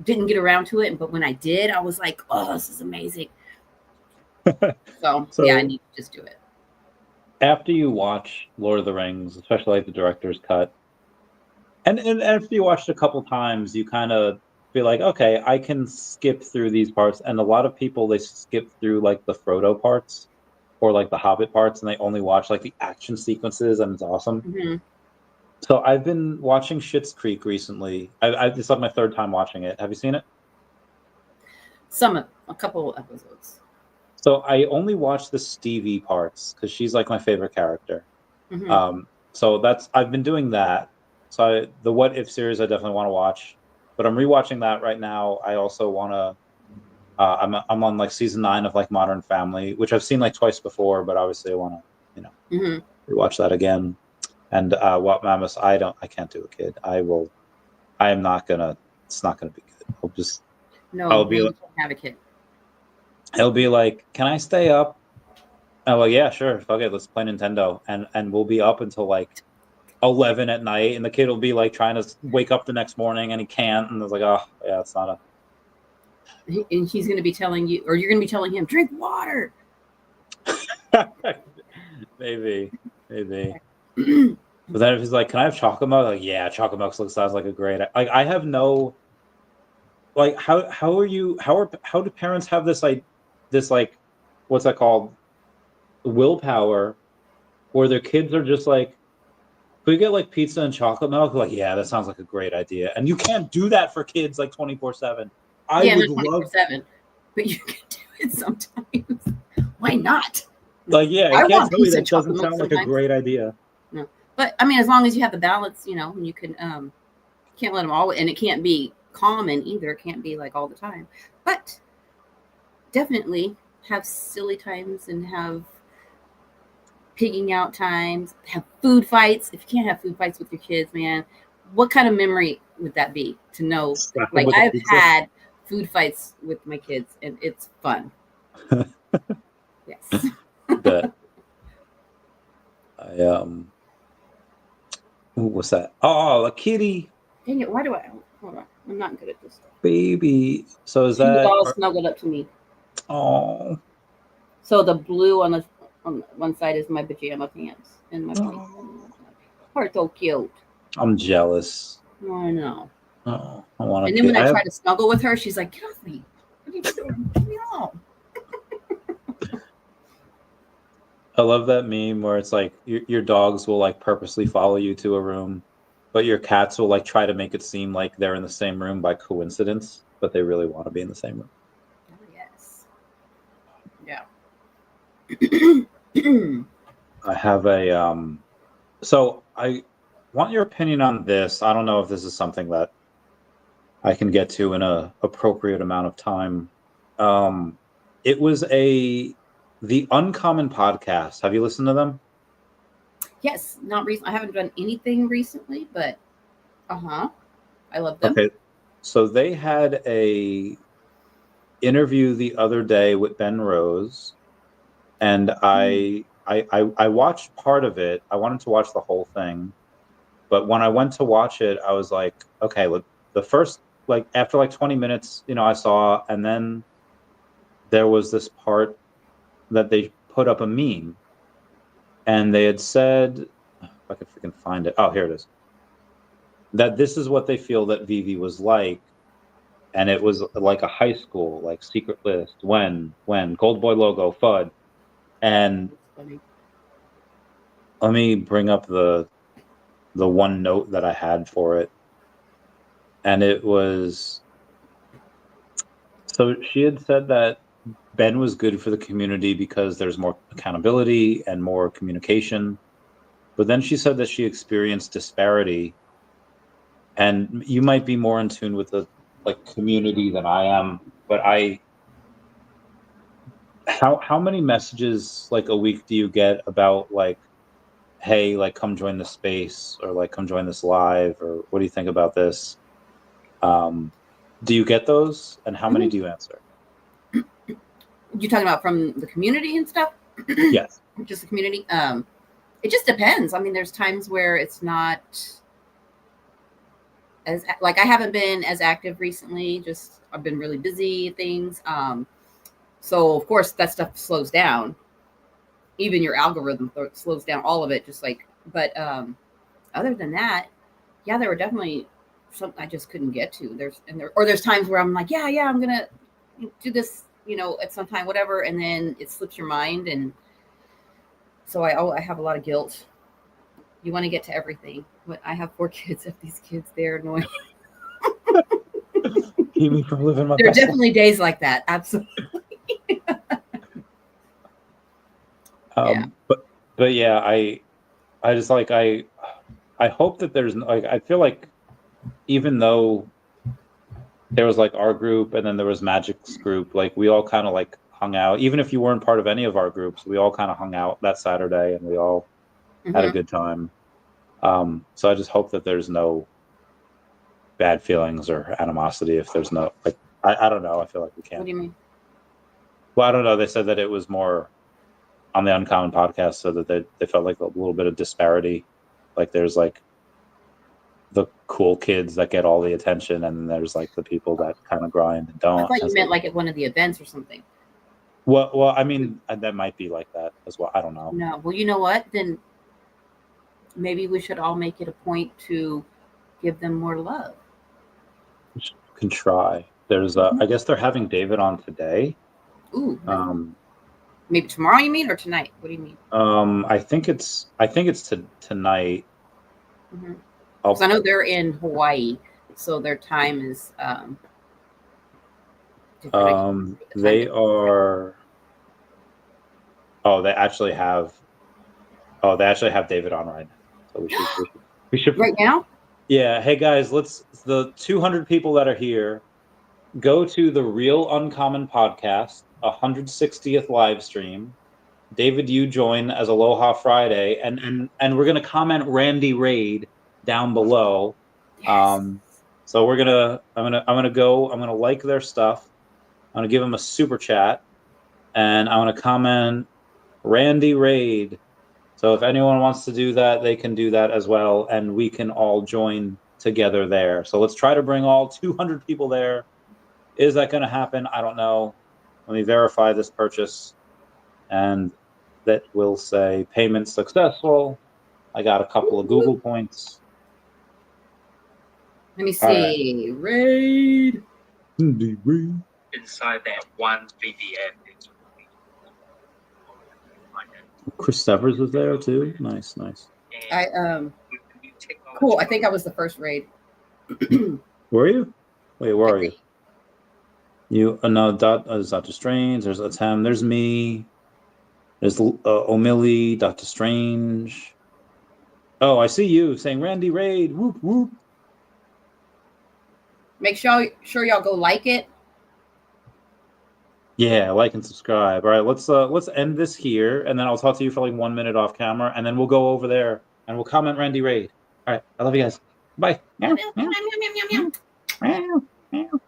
didn't get around to it. But when I did, I was like, oh, this is amazing. So yeah, I need to just do it. After you watch Lord of the Rings, especially like the director's cut, and after you watched a couple times, you kind of feel like, okay, I can skip through these parts. And a lot of people, they skip through like the Frodo parts or like the Hobbit parts, and they only watch like the action sequences, and it's awesome. So I've been watching Schitt's Creek recently. It's like my third time watching it. Have you seen it? A couple episodes. So I only watch the Stevie parts because she's like my favorite character. So I've been doing that. So the What If series I definitely want to watch, but I'm rewatching that right now. I also want to. I'm on like season 9 of like Modern Family, which I've seen like twice before, but obviously I want to rewatch that again. And What Mamas, I can't do a kid. I am not gonna. It's not gonna be good. I'll be like, have a kid. He'll be like, "Can I stay up?" I'm like, "Yeah, sure. Fuck it. Let's play Nintendo." And we'll be up until like 11 at night, and the kid will be like trying to wake up the next morning, and he can't. And I was like, "Oh, yeah, it's not a." And he's going to be telling you, or you're going to be telling him, "Drink water." Maybe. But then if he's like, "Can I have chocolate milk?" Like, yeah, chocolate milk sounds like a great. Like, I have no. Like, how do parents have this like, what's that called? Willpower, where their kids are just like, "Could we get like pizza and chocolate milk?" Like, yeah, that sounds like a great idea. And you can't do that for kids like 24/7. I would love 24/7, but you can do it sometimes. Why not? Like, yeah, I can't tell me that chocolate doesn't sound like sometimes. a great idea. No, but I mean, as long as you have the balance, and you can can't let them all, and it can't be common either. It can't be like all the time, but definitely have silly times and have pigging out times, have food fights. If you can't have food fights with your kids, man, what kind of memory would that be to know? Like, I've had food fights with my kids, and it's fun. Yes. But what's that? Oh, a kitty. Dang it! Why do I? I'm not good at this stuff. Baby. So is She was that? all snuggled up to me. Oh. So the blue on one side is my pajama pants, and my pants. Are so cute. I'm jealous. Oh, I know. Oh, I want And to. then when I try to snuggle with her, she's like, "Get off me! What are you doing? Get me off!" I love that meme where it's like your dogs will like purposely follow you to a room, but your cats will like try to make it seem like they're in the same room by coincidence, but they really want to be in the same room. Oh, yes. Yeah. I have a so I want your opinion on this. I don't know if this is something that I can get to in a appropriate amount of time. It was the Uncommon podcast. Have you listened to them? Yes, not recent. I haven't done anything recently, but I love them. Okay, so they had a interview the other day with Ben Rose, and I watched part of it. I wanted to watch the whole thing, but when I went to watch it, I was like, okay, look, the first like after like 20 minutes, I saw, and then there was this part that they put up a meme, and they had said, if I could freaking find it. Oh, here it is. That this is what they feel that VeVe was like, and it was like a high school, like secret list, when Gold Boy logo, FUD, and let me bring up the one note that I had for it, and it was, so she had said that Ben was good for the community because there's more accountability and more communication, but then she said that she experienced disparity, and you might be more in tune with the like community than I am, but how many messages like a week do you get about like, hey, like come join the space, or like come join this live, or what do you think about this? Do you get those, and how many do you answer? You talking about from the community and stuff? Yes. Just the community. It just depends. I mean, there's times where it's not as like I haven't been as active recently. Just I've been really busy things. So of course that stuff slows down. Even your algorithm slows down all of it. Just like, but other than that, yeah, there were definitely some I just couldn't get to. There's times where I'm like, yeah, I'm gonna do this, at some time, whatever, and then it slips your mind, and so I have a lot of guilt. You want to get to everything, but I have 4 kids. If these kids, they're annoying. Keep me from living my There are best life. definitely days like that. Absolutely. Yeah. But yeah, I just like I hope that there's like, I feel like even though there was like our group and then there was Magic's group, like we all kind of like hung out. Even if you weren't part of any of our groups, we all kind of hung out that Saturday, and we all had a good time. So I just hope that there's no bad feelings or animosity if there's no like, I don't know. I feel like we can't. What do you mean? Well, I don't know. They said that it was more on the Uncommon podcast, so that they felt like a little bit of disparity. Like there's like the cool kids that get all the attention, and then there's like the people that kind of grind and don't. I thought you meant like at one of the events or something. Well, I mean, that might be like that as well. I don't know. No. Well, you know what? Then maybe we should all make it a point to give them more love. We can try. There's I guess they're having David on today. Ooh. Maybe tomorrow, you mean, or tonight? What do you mean? I think it's tonight. Because I know they're in Hawaii, so their time is different. They are. Oh, they actually have David on right now. So we should right now. Yeah. Hey guys, the 200 people that are here, go to the Real Uncommon podcast, 160th live stream. David, you join as Aloha Friday, and we're gonna comment Randy Raid down below. Yes. So I'm gonna like their stuff. I'm gonna give them a super chat, and I'm gonna comment Randy Raid. So if anyone wants to do that, they can do that as well, and we can all join together there. So let's try to bring all 200 people there. Is that going to happen? I don't know. Let me verify this purchase, and that will say payment successful. I got a couple of Google points. Let me see. Raid. Inside that one VPN. Chris Severs was there too. Nice. Cool. I think I was the first raid. Were you? Wait, where are you? You no, there's Dr. Strange, there's Atem, there's me, there's O'Milly, Dr. Strange. Oh, I see you saying Randy Raid. Whoop whoop. Make sure y'all go like it. Yeah, like and subscribe. All right, let's end this here, and then I'll talk to you for like 1 minute off camera, and then we'll go over there and we'll comment Randy Raid. All right, I love you guys. Bye. Meow, meow, meow, meow, meow, meow. Meow, meow,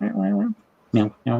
meow, meow.